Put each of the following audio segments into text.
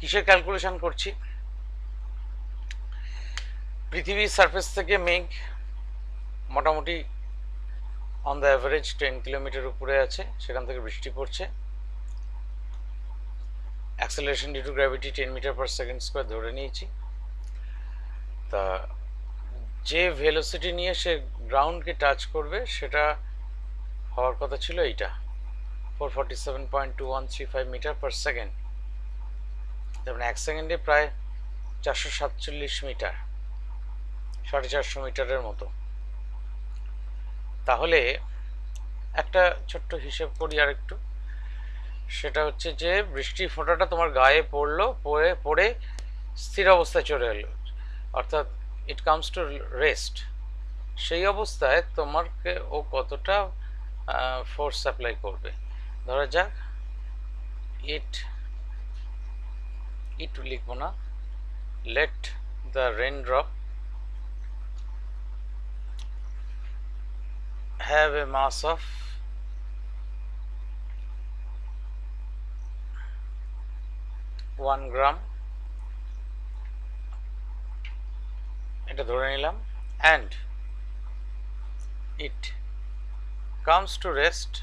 কিসের ক্যালকুলেশন করছি? পৃথিবীর সারফেস থেকে মেঘ মোটামুটি অন দ্য অ্যাভারেজ 10 কিলোমিটার উপরে আছে, সেখান থেকে বৃষ্টি পড়ছে। Acceleration due to gravity 10 metre per second square ধরে নিয়েছি। তা যে ভেলোসিটি নিয়ে সে গ্রাউন্ডকে টাচ করবে সেটা হওয়ার কথা ছিল এইটা 447.2135 মিটার পার সেকেন্ড। তার মানে 1 সেকেন্ডে প্রায় 447 মিটার, 450 মিটারের মতো। তাহলে একটা ছোট্ট হিসেব করি আর একটু, সেটা হচ্ছে যে বৃষ্টির ফোঁটাটা তোমার গায়ে পড়লো, পড়ে স্থির অবস্থায় চলে এলো, অর্থাৎ ইট কামস টু রেস্ট। সেই অবস্থায় তোমাকে ও কতটা ফোর্স অ্যাপ্লাই করবে? ধরা যাক ইট লিখবো না, let the rain drop have a mass of 1 gram, এটা ধরে নিলাম, and it comes to rest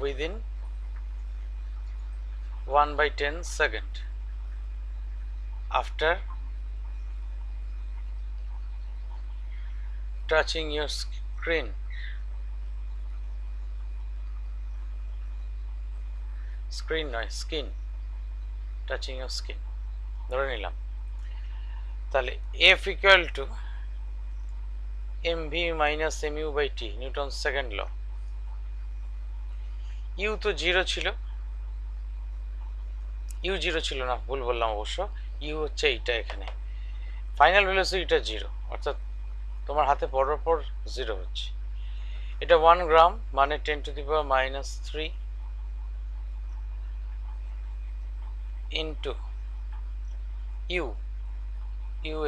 within 1/10 second after touching your screen. Screen নয়, স্কিন, টাচিং ইউর স্কিন ধরে নিলাম। তাহলে F equal to mv minus mu by t, Newton second law. U তো zero ছিল, u zero ছিল না, ভুল বললাম অবশ্য, ইউ হচ্ছে এইটা, এখানে ফাইনাল ভেলোসিটিটা জিরো, অর্থাৎ তোমার হাতে পড়ার পর জিরো হচ্ছে। এটা 1 গ্রাম মানে 10⁻³ ইন্টু ইউ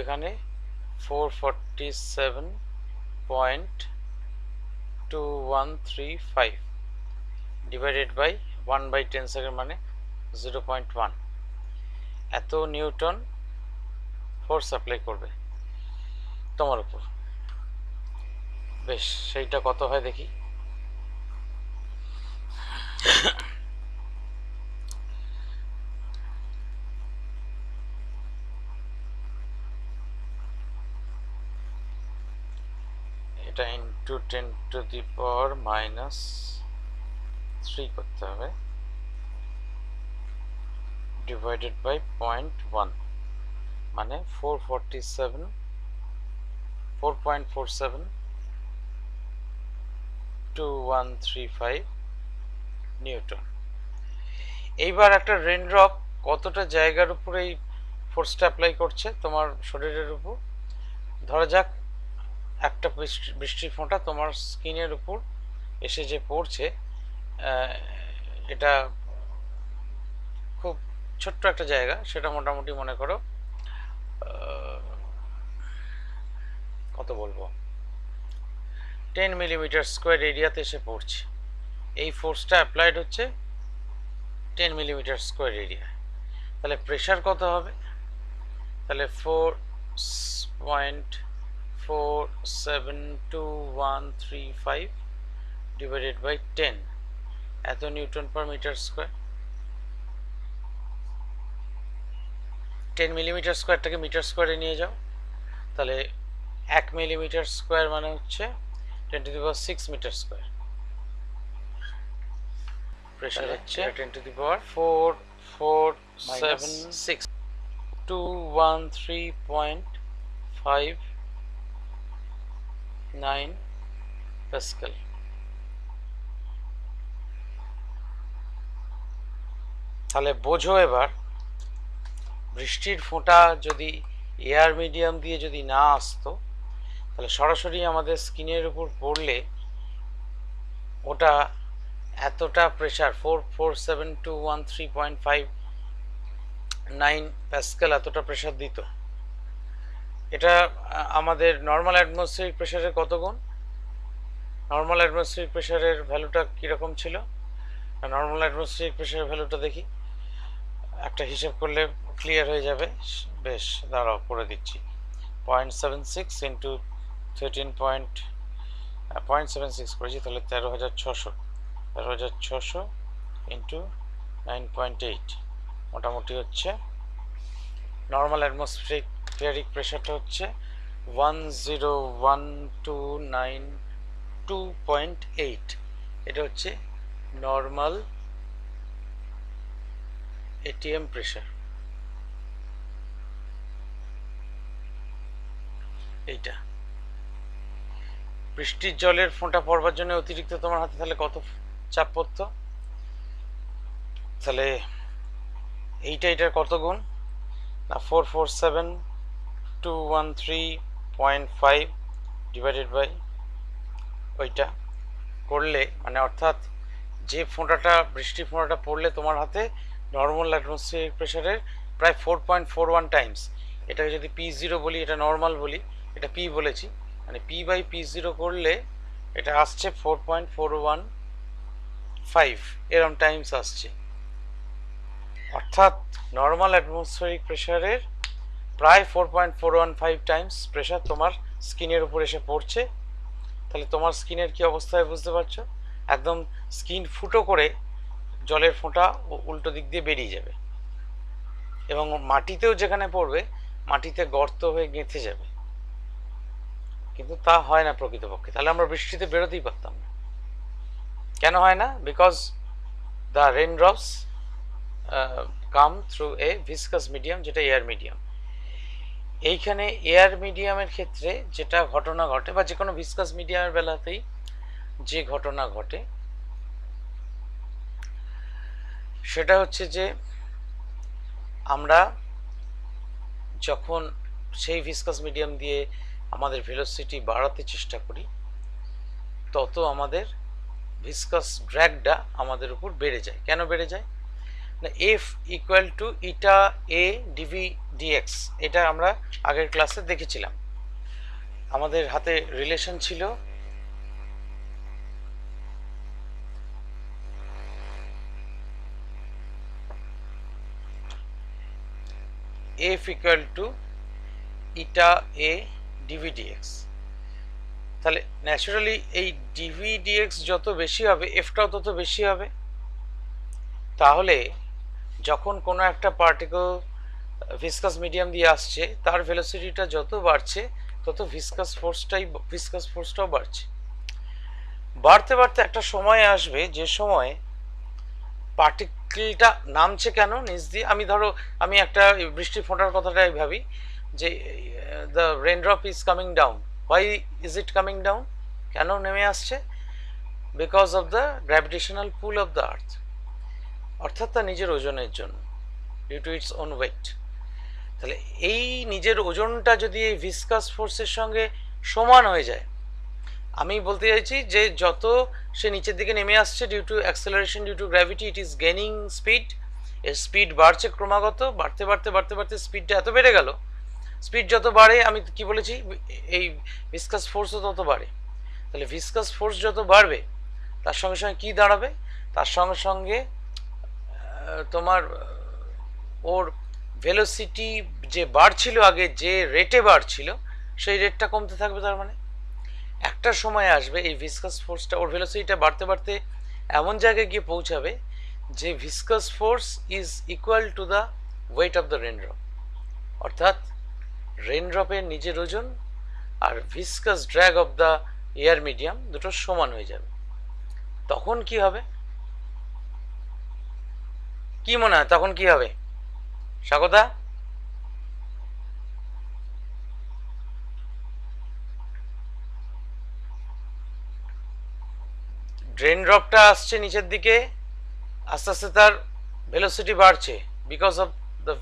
এখানে 447.2135 ডিভাইডেড বাই 1/10 সেকেন্ড মানে 0.1। এত নিউটন ফোর্স অ্যাপ্লাই করবে তোমার উপর। বেশ, সেইটা কত হয় দেখি। এটা ইন্টু 10⁻³ করতে হবে, ডিভাইডেড বাই 0.1 মানে 4.472135 নিউটন। এইবার একটা রেনড্রপ কতটা জায়গার উপরে এই ফোর্সটা অ্যাপ্লাই করছে তোমার শরীরের উপর? ধরা যাক একটা বৃষ্টির ফোঁটা তোমার স্কিনের উপর এসে যে পড়ছে, এটা খুব ছোট্ট একটা জায়গা, সেটা মোটামুটি মনে করো কত বলবো, 10 মিলিমিটার স্কোয়ার এরিয়াতে এসে পড়ছে। এই ফোর্সটা অ্যাপ্লাইড হচ্ছে 10 মিলিমিটার স্কোয়ার এরিয়া। তাহলে প্রেশার কত হবে? তাহলে 4.472135 ডিভাইডেড বাই 10, এত newton per metre square. 10 millimetre স্কোয়ারটাকে মিটার স্কোয়ারে নিয়ে যাও, তাহলে 1 মিলিমিটার স্কোয়ার মানে হচ্ছে 10⁶ মিটার স্কোয়ার। প্রেশার হচ্ছে 10⁻⁴213.59 প্যাসকেল। তাহলে বোঝো এবার, বৃষ্টির ফোঁটা যদি এয়ার মিডিয়াম দিয়ে যদি না আসতো, তাহলে সরাসরি আমাদের স্কিনের উপর পড়লে ওটা এতটা প্রেশার 4472135 প্যাসকেল এতটা প্রেশার দিত। এটা আমাদের নর্মাল অ্যাটমসফিয়ারিক প্রেশারের কত গুণ? নর্মাল অ্যাটমসফিয়ারিক প্রেশারের ভ্যালুটা কীরকম ছিল? নর্মাল অ্যাটমসফিয়ারিক প্রেশারের ভ্যালুটা দেখি, একটা হিসাব করলে ক্লিয়ার হয়ে যাবে। বেশ, দাঁড়াও করে দিচ্ছি। 0.76 ইন্টু 0.76 করেছি, তাহলে 13,600 ইন্টু 9.8, মোটামুটি হচ্ছে নর্মাল অ্যাটমসফিয়ারিক প্রেশারটা হচ্ছে 101,292.8। এটা হচ্ছে নর্মাল এটিএম প্রেশার। এইটা বৃষ্টির জলের ফোঁটা পড়বার জন্য অতিরিক্ত তোমার হাতে তাহলে কত চাপ পড়তো? তাহলে এইটার কত গুণ না, 447,213.5 ডিভাইডেড বাই ওইটা করলে, মানে অর্থাৎ যে ফোঁটাটা বৃষ্টির ফোঁটাটা পড়লে তোমার হাতে নর্মাল অ্যাটমসফিয়ারিক প্রেশারের প্রায় 4.41 টাইমস। এটাকে যদি P0 বলি, এটা নর্মাল বলি, এটা P বলেছি, মানে P/P0 করলে এটা আসছে 4.415 এরম টাইমস আসছে। অর্থাৎ নর্মাল অ্যাটমসফিয়ারিক প্রেশারের প্রায় 4.415 টাইমস প্রেশার তোমার স্কিনের উপর এসে পড়ছে। তাহলে তোমার স্কিনের কি অবস্থায় বুঝতে পারছো? একদম স্কিন ফুটো করে জলের ফোঁটা উল্টো দিক দিয়ে বেরিয়ে যাবে, এবং মাটিতেও যেখানে পড়বে মাটিতে গর্ত হয়ে গেঁথে যাবে। কিন্তু তা হয় না প্রকৃতপক্ষে। তাহলে আমরা বৃষ্টিতে বেরোতেই পারতাম না। কেন হয় না? Because the rain drops come through a viscous medium, যেটা এয়ার মিডিয়াম। এইখানে এয়ার মিডিয়ামের ক্ষেত্রে যেটা ঘটনা ঘটে, বা যে কোনো ভিসকাস মিডিয়ামের বেলাতেই যে ঘটনা ঘটে, সেটা হচ্ছে যে আমরা যখন সেই ভিসকাস মিডিয়াম দিয়ে আমাদের ভেলোসিটি বাড়াতে চেষ্টা করি, তত আমাদের ভিসকাস ড্র্যাগটা আমাদের উপর বেড়ে যায়। কেন বেড়ে যায় না, F equal to eta A d v d x. এটা আমরা আগের ক্লাসে দেখেছিলাম। আমাদের হাতে রিলেশন ছিল F equal to eta A d v d x. তাহলে ন্যাচারালি এই ডিভি ডিএক্স যত বেশি হবে, এফটাও তত বেশি হবে। তাহলে যখন কোনো একটা পার্টিকেল ভিসকাস মিডিয়াম দিয়ে আসছে, তার ভেলোসিটিটা যত বাড়ছে, তত ভিসকাস ফোর্সটাও বাড়ছে। বাড়তে বাড়তে একটা সময় আসবে যে সময় পার্টিকেলটা নামছে কেন নিচ দিয়ে, আমি একটা বৃষ্টি ফোঁটার কথাটাই ভাবি যে the raindrop is coming down. Why is it coming down? কেন নেমে আসছে? Because of the gravitational pull of the earth, অর্থাৎ তার নিজের ওজনের জন্য, due to its own weight. তাহলে এই নিজের ওজনটা যদি এই ভিসকাস ফোর্সের সঙ্গে সমান হয়ে যায়, আমি বলতে চাইছি যে যত সে নিচের দিকে নেমে আসছে due to acceleration, due to gravity, it is gaining speed. এর স্পিড বাড়ছে ক্রমাগত, বাড়তে বাড়তে বাড়তে বাড়তে স্পিডটা এত বেড়ে গেল। স্পিড যত বাড়ে, আমি কি বলেছি, এই ভিসকাস ফোর্সও তত বাড়ে। তাহলে ভিসকাস ফোর্স যত বাড়বে, তার সঙ্গে সঙ্গে কি দাঁড়াবে? তার সঙ্গে সঙ্গে তোমার ওর ভেলোসিটি যে বাড়ছিল আগে, যে রেটে বাড়ছিল, সেই রেটটা কমতে থাকবে। তার মানে একটা সময় আসবে এই ভিসকাস ফোর্সটা, ওর ভেলোসিটিটা বাড়তে বাড়তে এমন জায়গায় গিয়ে পৌঁছাবে যে viscous force is equal to the weight of the raindrop. অর্থাৎ রেনড্রপের নিজের ওজন আর viscous drag of the air medium দুটো সমান হয়ে যাবে। তখন কি হবে? কি মনে হয় তখন কি হবে স্বাগতা? ড্রেন ড্রপটা আসছে নিচের দিকে, আস্তে আস্তে তার ভেলোসিটি বাড়ছে because of the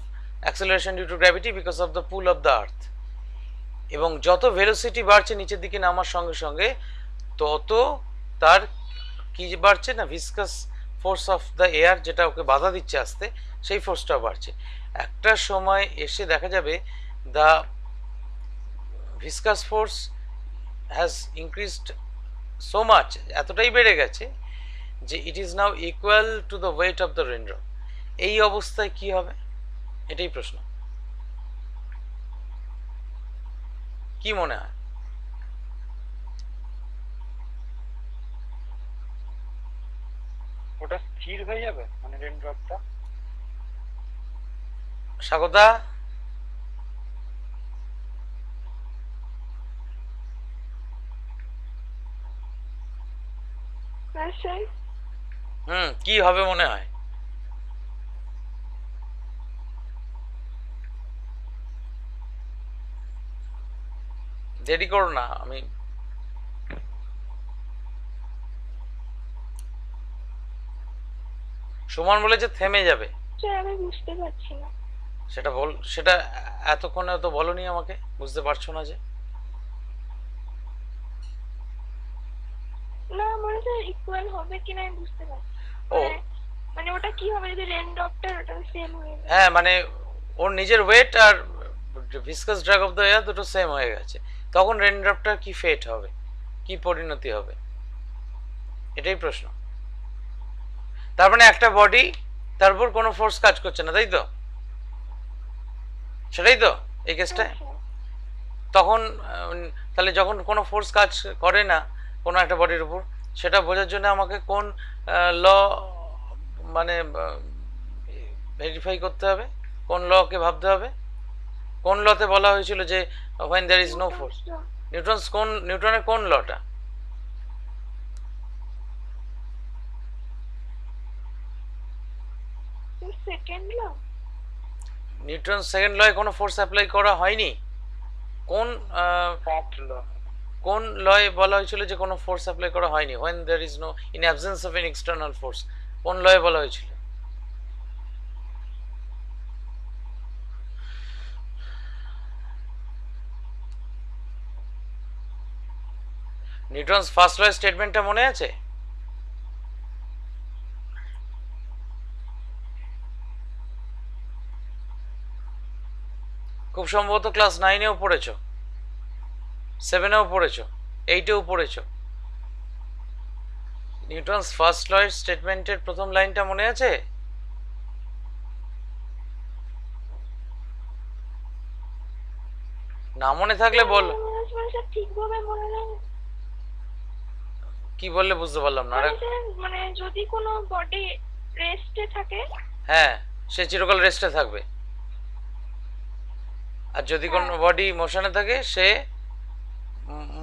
acceleration due to gravity, because of the pull of the earth. এবং যত ভেলোসিটি বাড়ছে নিচের দিকে নামার সঙ্গে সঙ্গে, তত তার কি বাড়ছে না, viscous force of the air, যেটা ওকে বাধা দিচ্ছে আসতে, সেই ফোর্সটাও বাড়ছে। একটা সময় এসে দেখা যাবে the viscous force has increased so much, এতটাই বেড়ে গেছে যে it is now equal to the weight of the raindrop, এই অবস্থায় কি হবে, এটাই প্রশ্ন। কি মনে হয়? ওটা স্থির হয়ে যাবে মানে রেইনড্রপটা? স্বাগতা, কি হবে মনে হয়? দেরি করো না, আমি সুমন বলেছে থেমে যাবে। আমি বুঝতে পারছি না। সেটা বল, সেটা এতক্ষণে তো বলনি আমাকে, বুঝতে পারছো না যে? না মনে হচ্ছে ইকুয়াল হবে কিনা আমি বুঝতে পারছি। ও মানে ওটা কি হবে যদি রেন ড্রপটা ওটা সেম হয়ে যায়? হ্যাঁ, মানে ওর নিজের ওয়েট আর viscous drag of the air দুটো সেম হয়ে গেছে, তখন রেইনড্রপটার কি ফেট হবে, কি পরিণতি হবে, এটাই প্রশ্ন। তার মানে একটা বডি, তার উপর কোনো ফোর্স কাজ করছে না, তাই তো? সেটাই তো এই কেসটায়। তখন তাহলে যখন কোনো ফোর্স কাজ করে না কোনো একটা বডির উপর, সেটা বোঝার জন্য আমাকে কোন ল মানে ভেরিফাই করতে হবে, কোন লকে ভাবতে হবে? কোন লতে বলা হয়েছিল যে when there is no force? নিউটনের কোন লটা? Second law. নিউটন সেকেন্ড লয়ে কোনো ফোর্স অ্যাপ্লাই করা হয়নি। কোন কোন লয়ে বলা হয়েছিল যে কোনো ফোর্স অ্যাপ্লাই করা হয়নি? when there is no, in absence of an external force, কোন লয়ে বলা হয়েছিল? নিউটনস ফার্স্ট লয়ের স্টেটমেন্টটা মনে আছে? খুব সম্ভবত ক্লাস 9-এও পড়েছো, 7-এও পড়েছো, 8-এও পড়েছো। নিউটনস ফার্স্ট লয়ের স্টেটমেন্টের প্রথম লাইনটা মনে আছে? না মনে থাকলে বলো। ঠিকভাবে মনে নেই। কি বললে বুঝতে পারলাম না। মানে যদি কোনো বডি রেস্টে থাকে, হ্যাঁ সে চিরকাল রেস্টে থাকবে, আর যদি কোনো বডি মোশনে থাকে সে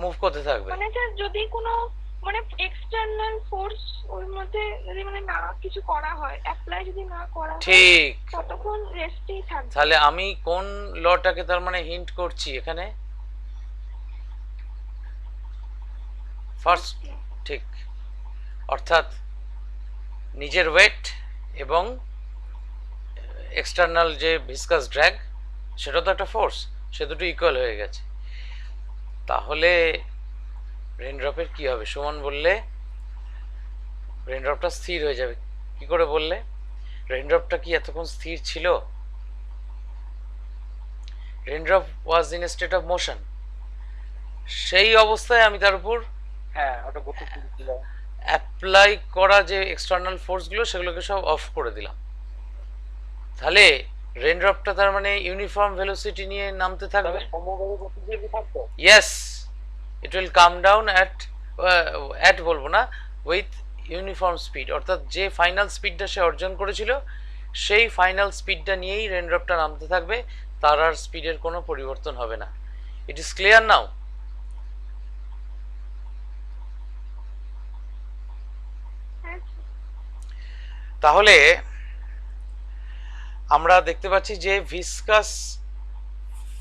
মুভ করতে থাকবে। মানে যদি কোনো মানে এক্সটার্নাল ফোর্স ওর মধ্যে যদি মানে না কিছু করা হয়, অ্যাপ্লাই যদি না করা হয়, ঠিক ততক্ষণ রেস্টেই থাকবে। তাহলে আমি কোন লটাকে তার মানে হিন্ট করছি এখানে? ফার্স্ট, ঠিক। অর্থাৎ নিজের ওয়েট এবং এক্সটার্নাল যে ভিসকাস ড্র্যাগ, সেটা তো একটা ফোর্স, সে দুটো ইকুয়াল হয়ে গেছে। তাহলে রেইনড্রপের কি হবে? সুমন বললে রেইনড্রপটা স্থির হয়ে যাবে। কি করে বললে? রেইনড্রপটা কি এতক্ষণ স্থির ছিল? Raindrop was in a state of motion. সেই অবস্থায় আমি তার উপর অ্যাপ্লাই করা যে এক্সটার্নাল ফোর্সগুলো সেগুলোকে সব অফ করে দিলাম। তাহলে রেইনড্রপটা তার মানে ইউনিফর্ম ভেলোসিটি নিয়ে নামতে থাকবে। Yes, it will come down at বলবো না, উইথ ইউনিফর্ম স্পিড। অর্থাৎ যে ফাইনাল স্পিডটা সে অর্জন করেছিল সেই ফাইনাল স্পিডটা নিয়েই রেইনড্রপটা নামতে থাকবে, তার আর স্পিডের কোনো পরিবর্তন হবে না। It is clear now? তাহলে আমরা দেখতে পাচ্ছি যে ভিসকাস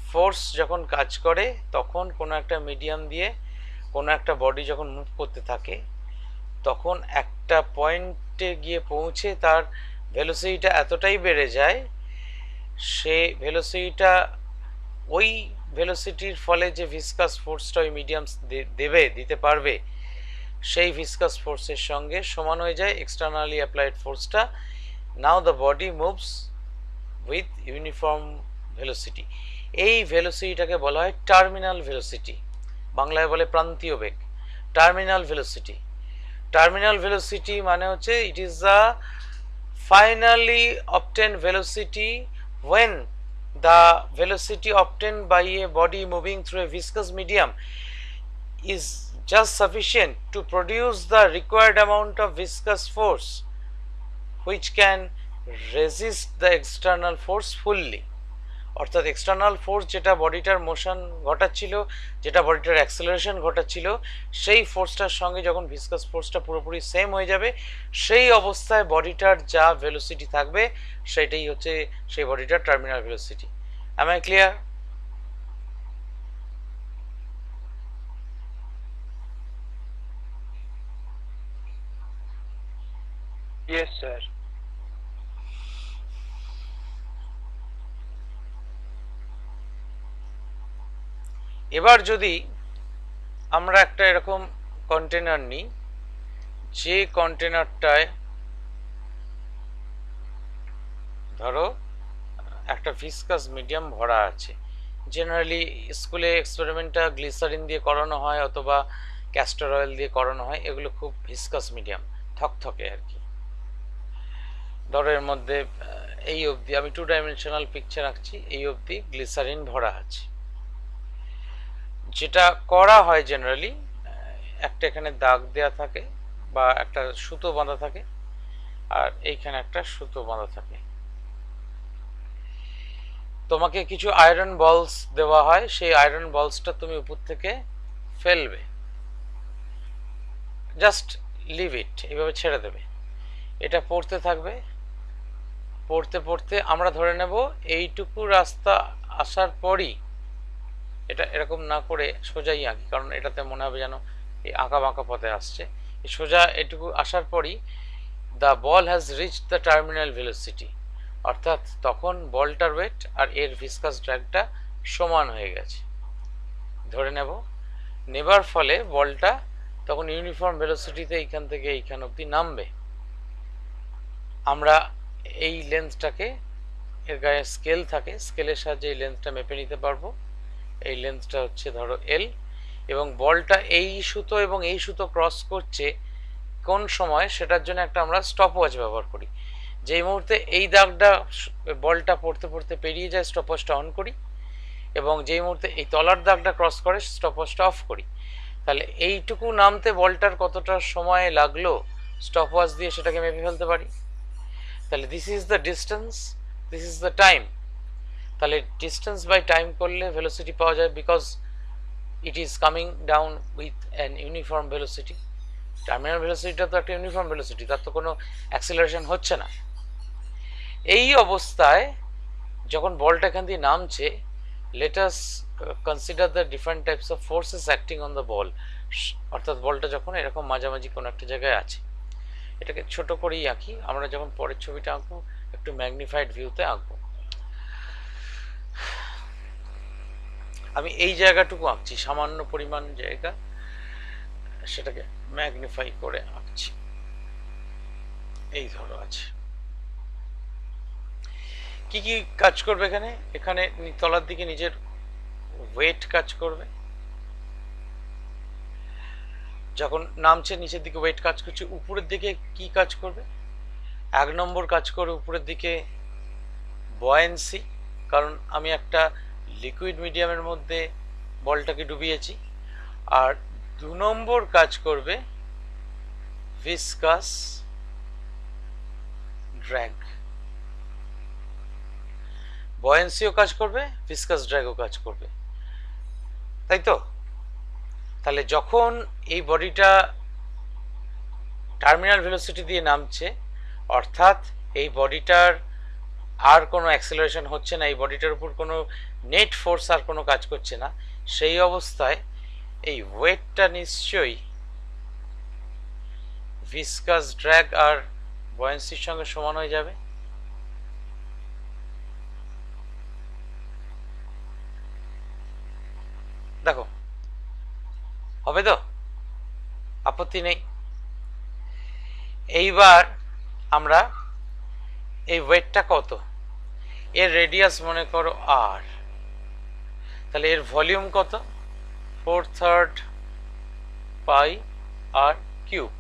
ফোর্স যখন কাজ করে তখন কোনো একটা মিডিয়াম দিয়ে কোনো একটা বডি যখন মুভ করতে থাকে, তখন একটা পয়েন্টে গিয়ে পৌঁছে তার ভেলোসিটিটা এতটাই বেড়ে যায়, সে ভেলোসিটিটা ওই ভেলোসিটির ফলে যে ভিসকাস ফোর্সটা ওই মিডিয়াম দিতে পারবে, সেই ভিসকাস ফোর্সের সঙ্গে সমান হয়ে যায় এক্সটার্নালি অ্যাপ্লাইড ফোর্সটা। Now the body moves with uniform velocity. এই ভেলোসিটিটাকে বলা হয় টার্মিনাল ভেলোসিটি, বাংলায় বলে প্রান্তীয় বেগ, টার্মিনাল ভেলোসিটি। টার্মিনাল ভেলোসিটি মানে হচ্ছে it is the finally obtained velocity when the velocity obtained by a body moving through a viscous medium is just sufficient to produce the required amount of viscous force which can resist the external force fully. অর্থাৎ external force যেটা বডিটার motion ঘটাচ্ছিল, যেটা বডিটার acceleration ঘটাচ্ছিল, সেই ফোর্সটার সঙ্গে যখন viscous ফোর্সটা পুরোপুরি same হয়ে যাবে, সেই অবস্থায় বডিটার যা ভেলোসিটি থাকবে সেটাই হচ্ছে সেই বডিটার terminal velocity. Am I clear? Yes, sir. এবার যদি আমরা একটা এরকম কন্টেনার নিই, যে কন্টেনারটায় ধরো একটা ভিসকাস মিডিয়াম ভরা আছে, জেনারেলি স্কুলে এক্সপেরিমেন্টটা গ্লিসারিন দিয়ে করানো হয় অথবা ক্যাস্টর অয়েল দিয়ে করানো হয়, এগুলো খুব ভিসকাস মিডিয়াম, থকথকে আর কি। ধরো এর মধ্যে এই অবধি আমি 2 ডাইমেনশনাল পিকচার আঁকছি, এই অবধি গ্লিসারিন ভরা আছে। যেটা করা হয় জেনারেলি, একটা এখানে দাগ দেয়া থাকে বা একটা সুতো বাঁধা থাকে, আর এইখানে একটা সুতো বাঁধা থাকে। তোমাকে কিছু আয়রন বলস দেওয়া হয়, সেই আয়রন বলসটা তুমি উপর থেকে ফেলবে, জাস্ট লিভ ইট, এইভাবে ছেড়ে দেবে। এটা পড়তে থাকবে, পড়তে পড়তে আমরা ধরে নেব এইটুকু রাস্তা আসার পরই, এটা এরকম না করে সোজাই আঁকি, কারণ এটাতে মনে হবে যেন এই আঁকা বাঁকা পথে আসছে। এই সোজা এটুকু আসার পরই the ball has reach the terminal velocity, অর্থাৎ তখন বলটার ওয়েট আর এর ভিসকাস ড্র্যাগটা সমান হয়ে গেছে ধরে নেব। নেবার ফলে বলটা তখন ইউনিফর্ম ভেলোসিটিতে এইখান থেকে এইখান অবধি নামবে। আমরা এই লেন্থটাকে, এর গায়ে স্কেল থাকে, স্কেলের সাহায্যে এই লেন্থটা মেপে নিতে পারবো। এই লেন্থটা হচ্ছে ধরো এল, এবং বলটা এই সুতো এবং এই সুতো ক্রস করছে কোন সময়, সেটার জন্য একটা আমরা স্টপ ওয়াচ ব্যবহার করি। যেই মুহূর্তে এই দাগটা বলটা পড়তে পড়তে পেরিয়ে যায়, স্টপ ওয়াচটা অন করি, এবং যেই মুহূর্তে এই তলার দাগটা ক্রস করে স্টপ ওয়াচটা অফ করি। তাহলে এইটুকু নামতে বলটার কতটা সময় লাগলো স্টপ ওয়াচ দিয়ে সেটাকে মেপে ফেলতে পারি। তাহলে this is the distance, this is the time. তাহলে ডিস্টেন্স বাই টাইম করলে ভেলোসিটি পাওয়া যায়, because it is coming down with an uniform velocity. Terminal ভেলোসিটিটা তো একটা ইউনিফর্ম ভেলোসিটি, তার তো কোনো অ্যাক্সিলারেশন হচ্ছে না। এই অবস্থায় যখন বলটা এখান দিয়ে নামছে, let us consider the different types of forces acting on the ball, অর্থাৎ বলটা যখন এরকম মাঝামাঝি কোনো একটা জায়গায় আছে। এটাকে ছোট করেই আঁকি, আমরা যখন পরের ছবিটা আঁকবো একটু ম্যাগনিফাইড ভিউতে আঁকবো। আমি এই জায়গাটুকু আঁকছি, সামান্য পরিমাণ জায়গা, সেটাকে ম্যাগনিফাই করে আঁকছি। এই ধরো আছে, কি কি কাজ করবে এখানে? এখানে তলার দিকে নিজের ওয়েট কাজ করবে, যখন নামছে নিচের দিকে ওয়েট কাজ করছে। উপরের দিকে কি কাজ করবে? 1 নম্বর কাজ করে উপরের দিকে বয়েন্সি, কারণ আমি একটা লিকুইড মিডিয়ামের মধ্যে বলটাকে ডুবিয়েছি। আর 2 নম্বর কাজ করবে ভিসকাস ড্র্যাগ। বয়েন্সিও কাজ করবে, ভিসকাস ড্র্যাগও কাজ করবে, তাই তো? তাহলে যখন এই বডিটা টার্মিনাল ভেলোসিটি দিয়ে নামছে, অর্থাৎ এই বডিটার আর কোনো অ্যাক্সেলারেশন হচ্ছে না, এই বডিটার উপর কোনো নেট ফোর্স আর কোনো কাজ করছে না, সেই অবস্থায় এই ওয়েটটা নিশ্চয়ই ভিসকাস ড্র্যাগ আর বয়েন্সির সঙ্গে সমান হয়ে যাবে। দেখো হবে তো, আপত্তি নেই। এইবার আমরা এই ওয়েটটা কত, এর রেডিয়াস মনে করো আর, তাহলে এর ভলিউম কত? 4/3 পাই আর কিউব।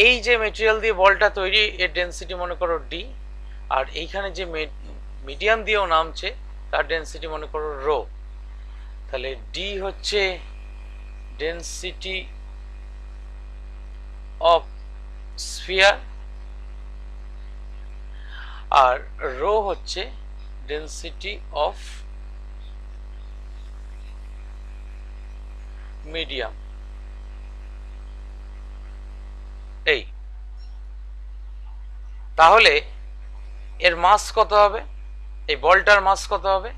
এই যে মেটেরিয়াল দিয়ে বলটা তৈরি এর ডেন্সিটি মনে করো ডি, আর এইখানে যে মিডিয়াম দিয়েও নামছে তার ডেন্সিটি মনে করো রো। তাহলে ডি হচ্ছে ডেন্সিটি অফ স্ফিয়ার আর রো হচ্ছে ডেন্সিটি অফ মিডিয়াম। এই তাহলে এর মাস কত হবে, এই বলটার মাস কত হবে?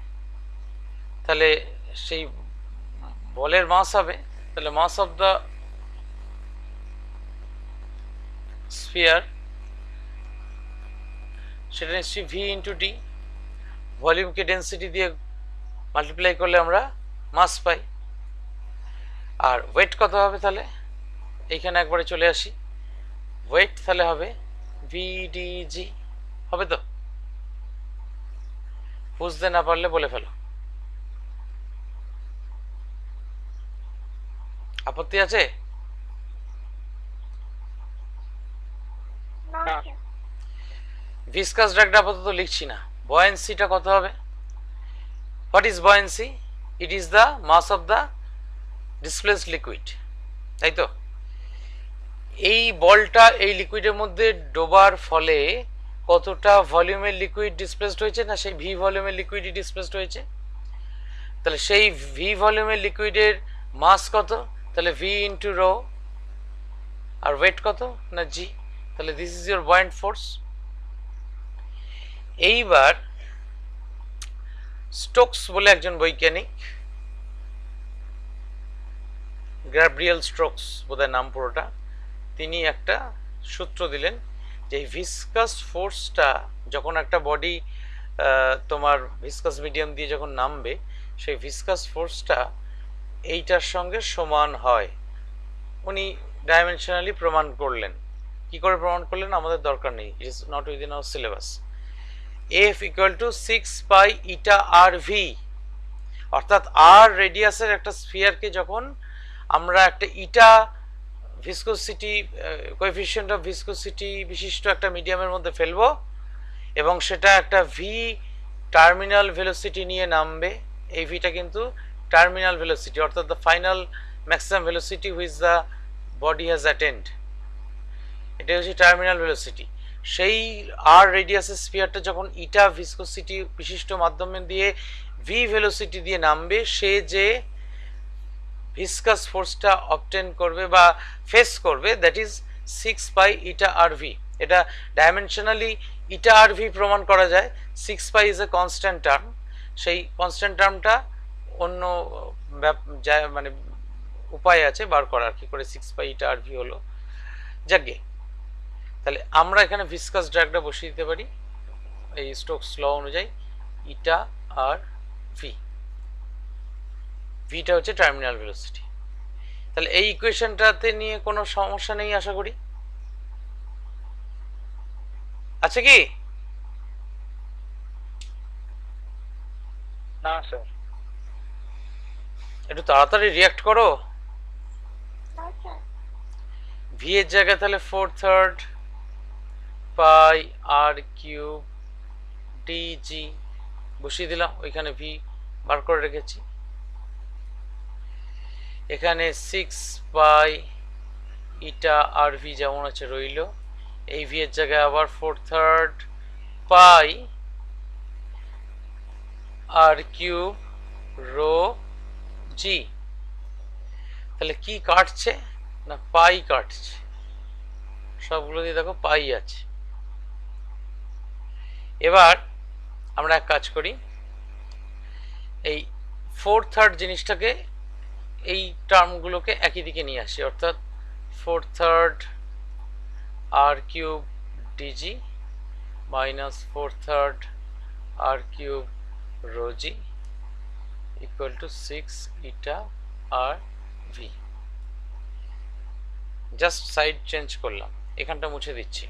তাহলে সেই বলের মাস হবে, তাহলে মাস অফ দ্য স্ফিয়ার সেটা নিশ্চয়ই ভি ইন্টু ডি, ভলিউমকে ডেন্সিটি দিয়ে মাল্টিপ্লাই করলে আমরা মাস পাই। আর ওয়েট কত হবে? তাহলে এইখানে একবারে চলে আসি, ওয়েট তাহলে হবে ভিডিজি, হবে তো? বুঝতে না পারলে বলে ফেলো, আপত্তি আছে? না না। স্যার। ভিসকাস ড্র্যাগটা আপাতত লিখছি না। বয়েন্সিটা কত হবে? What is buoyancy? It is the mass of the displaced liquid, তাই তো? এই বলটা এই লিকুইডের মধ্যে ডোবার ফলে কতটা ভলিউমের লিকুইড ডিসপ্লেসড হয়েছে, না সেই ভি ভলিউমের লিকুইডই ডিসপ্লেসড হয়েছে। তাহলে সেই ভি ভলিউমের লিকুইডের মাস কত? তাহলে ভি ইন্টু রো। আর ওয়েট কত? না জি। তাহলে this is your buoyant force. এইবার স্টোকস বলে একজন বৈজ্ঞানিক, গ্যাব্রিয়েল স্টোকস বোধহয় নাম পুরোটা, তিনি একটা সূত্র দিলেন যে এই ভিসকাস ফোর্সটা যখন একটা বডি তোমার ভিসকাস মিডিয়াম দিয়ে যখন নামবে, সেই ভিসকাস ফোর্সটা এইটার সঙ্গে সমান হয়। উনি ডাইমেনশনালি প্রমাণ করলেন। কি করে প্রমাণ করলেন আমাদের দরকার নেই, it is not within our syllabus. F equal to 6 pi eta r v, অর্থাৎ আর রেডিয়াসের একটা স্ফিয়ারকে যখন আমরা একটা eta viscosity coefficient of viscosity বিশিষ্ট একটা মিডিয়ামের মধ্যে ফেলবো এবং সেটা একটা ভি টার্মিনাল ভেলোসিটি নিয়ে নামবে। এই ভিটা কিন্তু টার্মিনাল ভেলোসিটি, অর্থাৎ the final maximum velocity which the body has attend, এটা হচ্ছে টার্মিনাল ভেলোসিটি। সেই আর রেডিয়াসের স্ফিয়ারটা যখন ইটা ভিসকোসিটি বিশিষ্ট মাধ্যমে দিয়ে ভি ভেলোসিটি দিয়ে নামবে, সে যে ভিসকাস ফোর্সটা অবটেন করবে বা ফেস করবে, that is 6 pi eta r v. এটা ডাইমেনশনালি ইটা আর ভি প্রমাণ করা যায়। 6 pi is a constant term, সেই কনস্ট্যান্ট টার্মটা অন্য মানে উপায় আছে বার করার, কি করে 6 পাই ইটা আর ভি হলো। যাকে তাহলে আমরা এখানে ভিসকাস ড্র্যাগটা বসিয়ে দিতে পারি এই স্টোকস ল অনুযায়ী, ইটা আর ভি, ভিটা হচ্ছে টার্মিনাল ভেলোসিটি। তাহলে এই ইকুয়েশনটাতে নিয়ে কোনো সমস্যা নেই আশা করি, আছে কি? না স্যার। একটু তাড়াতাড়ি রিয়াক্ট করো। না স্যার। ভি এর জায়গায় তাহলে 4/3 পাই আর কিউব ডিজি বসিয়ে দিলাম, ওইখানে ভি বার করে রেখেছি। এখানে 6 পাই ইটা আর ভি যেমন আছে রইল, এই ভি এর জায়গায় আবার 4/3 পাই আর কিউব রো জি। তাহলে কি কাটছে না পাই কাটছে, সবগুলো দিয়ে দেখো পাই আছে। এবার আমরা এক কাজ করি, এই 4/3 জিনিসটাকে এই টার্মগুলোকে একই দিকে নিয়ে আসি, অর্থাৎ 4/3 r cube d g minus 4/3 r cube rho g equal to 6 eta r v. Just side change করলাম, এখানটা মুছে দিচ্ছি।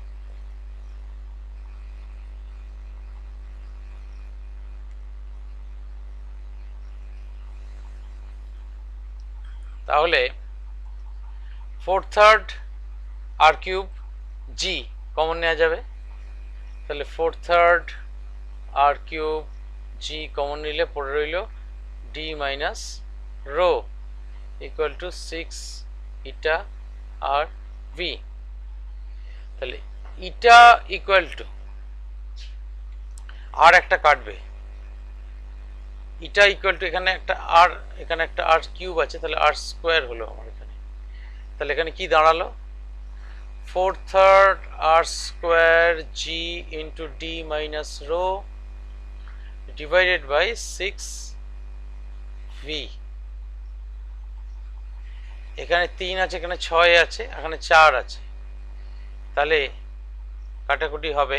তাহলে 4/3 আর কিউব জি কমন নেওয়া যাবে, তাহলে 4/3 আর কিউব জি কমন নিলে পড়ে রইল d minus rho equal to 6 eta r v. তাহলে ইটা ইকুয়াল টু আর একটা কাটবে, ইটা ইকুয়াল টু এখানে একটা আর কিউব আছে, তাহলে আর স্কোয়ার হলো আমার এখানে। তাহলে এখানে কি দাঁড়ালো, 4/3 r square g into d minus rho divided by 6 v. এখানে 3 আছে, এখানে 6 আছে, এখানে 4 আছে, তাহলে কাটাকুটি হবে।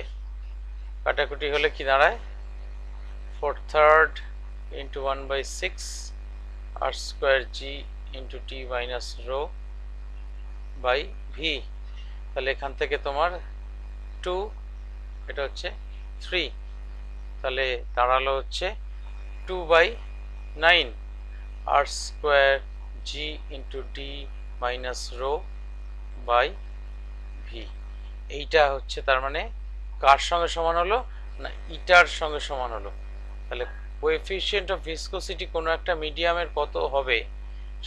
কাটাকুটি হলে কি দাঁড়ায়, 4/3 into 1/6 r square g into d minus rho by v. তাহলে এখান থেকে তোমার 2, এটা হচ্ছে 3, তাহলে দাঁড়ালো হচ্ছে 2/9 r square g into d minus rho by v. এইটা হচ্ছে তার মানে কার সঙ্গে সমান হলো না, ইটার সঙ্গে সমান হলো। তাহলে কোএফিসিয়েন্ট অফ ভিসকোসিটি কোনো একটা মিডিয়ামের কত হবে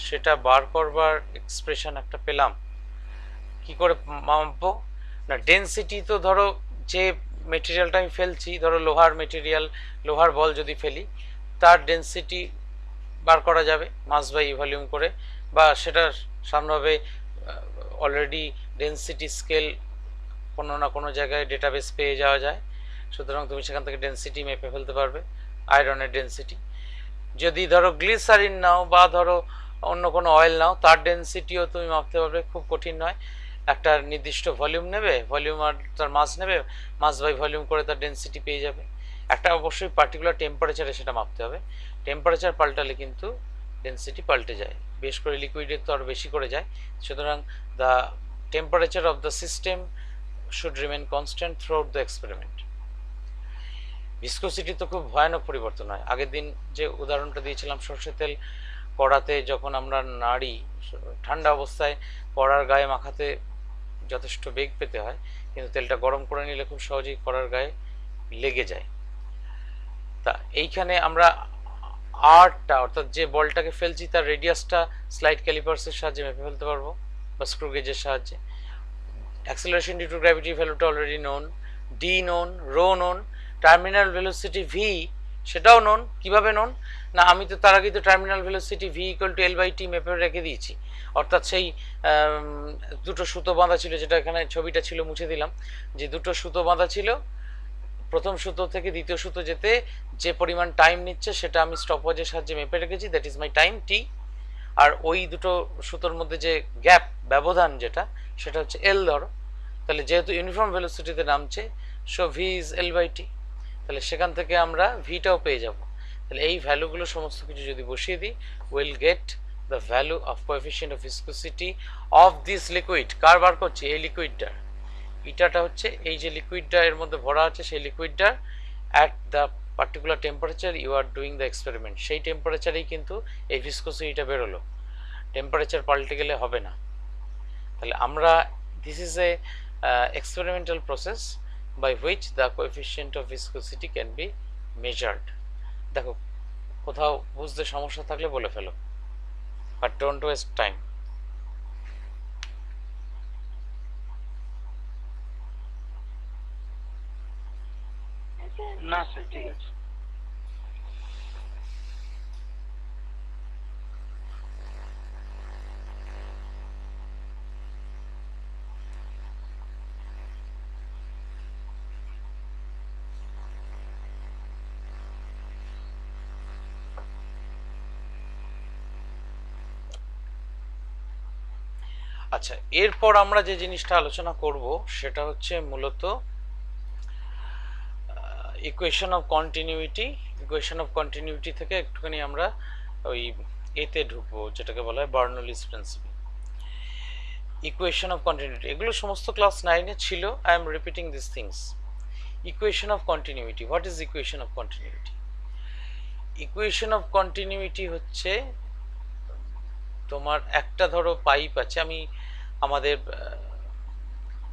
সেটা বার করবার এক্সপ্রেশন একটা পেলাম। কি করে মাপবো না, ডেনসিটি তো ধরো যে মেটেরিয়ালটা আমি ফেলছি, ধরো লোহার মেটেরিয়াল, লোহার বল যদি ফেলি তার ডেনসিটি বার করা যাবে মাস বাই ভলিউম করে, বা সেটা সামনেভাবে অলরেডি ডেনসিটি স্কেল কোনো না কোনো জায়গায় ডেটাবেস পেয়ে যাওয়া যায়, সুতরাং তুমি সেখান থেকে ডেনসিটি মেপে ফেলতে পারবে, আয়রনের ডেনসিটি। যদি ধরো গ্লিসারিন নাও বা ধরো অন্য কোনো অয়েল নাও, তার ডেনসিটিও তুমি মাপতে পারবে, খুব কঠিন নয়। একটা নির্দিষ্ট ভলিউম নেবে, ভলিউম আর তার মাস নেবে, মাস বাই ভলিউম করে তার ডেনসিটি পেয়ে যাবে। একটা অবশ্যই পার্টিকুলার টেম্পারেচারে সেটা মাপতে হবে, টেম্পারেচার পাল্টালে কিন্তু ডেনসিটি পাল্টে যায়, বেশ করে লিকুইডের তো আরও বেশি করে যায়। সুতরাং the temperature of the system should remain constant through out the experiment. Viscosity তো খুব ভয়ানক পরিবর্তন হয়। আগের দিন যে উদাহরণটা দিয়েছিলাম সর্ষের তেল কড়াতে যখন আমরা নাড়ি, ঠান্ডা অবস্থায় কড়ার গায়ে মাখাতে যথেষ্ট বেগ পেতে হয়, কিন্তু তেলটা গরম করে নিলে খুব সহজেই কড়ার গায়ে লেগে যায়। তা এইখানে আমরা আরটা অর্থাৎ যে বলটাকে ফেলছি তার রেডিয়াসটা স্লাইড ক্যালিপার্সের সাহায্যে মেপে ফেলতে পারবো বা স্ক্রু গেজের সাহায্যে। অ্যাক্সেলারেশন ডিউ টু গ্র্যাভিটি ভ্যালুটা already known, d known, rho known, terminal velocity v সেটাও নোন। কিভাবে নোন না, আমি তো তার আগে তো terminal velocity v equal to এল/টি মেপে রেখে দিয়েছি, অর্থাৎ সেই দুটো সুতো বাঁধা ছিল, যেটা এখানে ছবিটা ছিল মুছে দিলাম, যে দুটো সুতো বাঁধা ছিল, প্রথম সুতো থেকে দ্বিতীয় সুতো যেতে যে পরিমাণ টাইম নিচ্ছে সেটা আমি স্টপওয়াচের সাহায্যে মেপে রেখেছি, দ্যাট ইজ মাই টাইম টি। আর ওই দুটো সুতোর মধ্যে যে গ্যাপ, ব্যবধান যেটা, সেটা হচ্ছে এল ধরো। তাহলে যেহেতু ইউনিফর্ম ভেলোসিটিতে নামছে, সো ভি ইজ এল/টি, তাহলে সেখান থেকে আমরা ভিটাও পেয়ে যাব। তাহলে এই ভ্যালুগুলো সমস্ত কিছু যদি বসিয়ে দিই, will get the value of coefficient of viscosity of this liquid. কার বার করছি, এই লিকুইডটার। ইটাটা হচ্ছে এই যে লিকুইডটা এর মধ্যে ভরা আছে, সেই লিকুইডটা at the particular temperature you are doing the experiment, সেই টেম্পারেচারেই কিন্তু এই ভিসকোসিটিটা বেরোলো, টেম্পারেচার পাল্টে গেলে হবে না। তাহলে আমরা, this is a experimental process by which the coefficient of viscosity can be measured. দেখো কোথাও বুঝতে সমস্যা থাকলে বলে ফেলো, but don't waste time. না স্যার, ঠিক আছে। আচ্ছা, এরপর আমরা যে জিনিসটা আলোচনা করব সেটা হচ্ছে মূলত equation of continuity. Equation of continuity থেকে একটুখানি আমরা ওই এতে ঢুকবো, যেটাকে বলা হয় বার্নৌলিস প্রিন্সিপল। ইকুয়েশন অফ কন্টিনিউইটি এগুলো সমস্ত ক্লাস 9-এ ছিল। I am repeating this things. Equation of continuity, what is equation of continuity? Equation of continuity হচ্ছে তোমার একটা ধরো পাইপ আছে, আমি আমাদের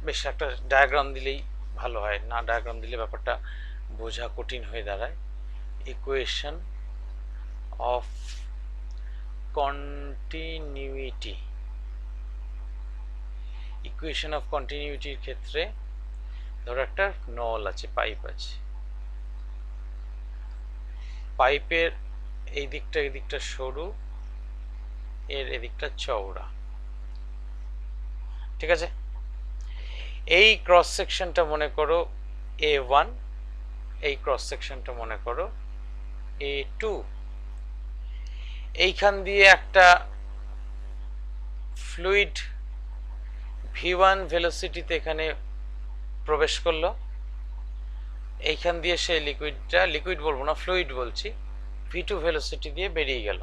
বেশ একটা ডায়াগ্রাম দিলেই ভালো হয়, না ডায়াগ্রাম দিলে ব্যাপারটা বোঝা কঠিন হয়ে দাঁড়ায়। Equation of continuity, equation of কন্টিনিউইটির ক্ষেত্রে ধরো একটা নল আছে, পাইপ আছে, পাইপের এই দিকটা সরু, এর এদিকটা চওড়া, ঠিক আছে। এই ক্রস সেকশনটা মনে করো A1, এই ক্রস সেকশনটা মনে করো A2। এইখান দিয়ে একটা ফ্লুইড V1 ভেলোসিটিতে এখানে প্রবেশ করলো, এইখান দিয়ে সেই লিকুইডটা, লিকুইড বলবো না, ফ্লুইড বলছি, V2 ভেলোসিটি দিয়ে বেরিয়ে গেল।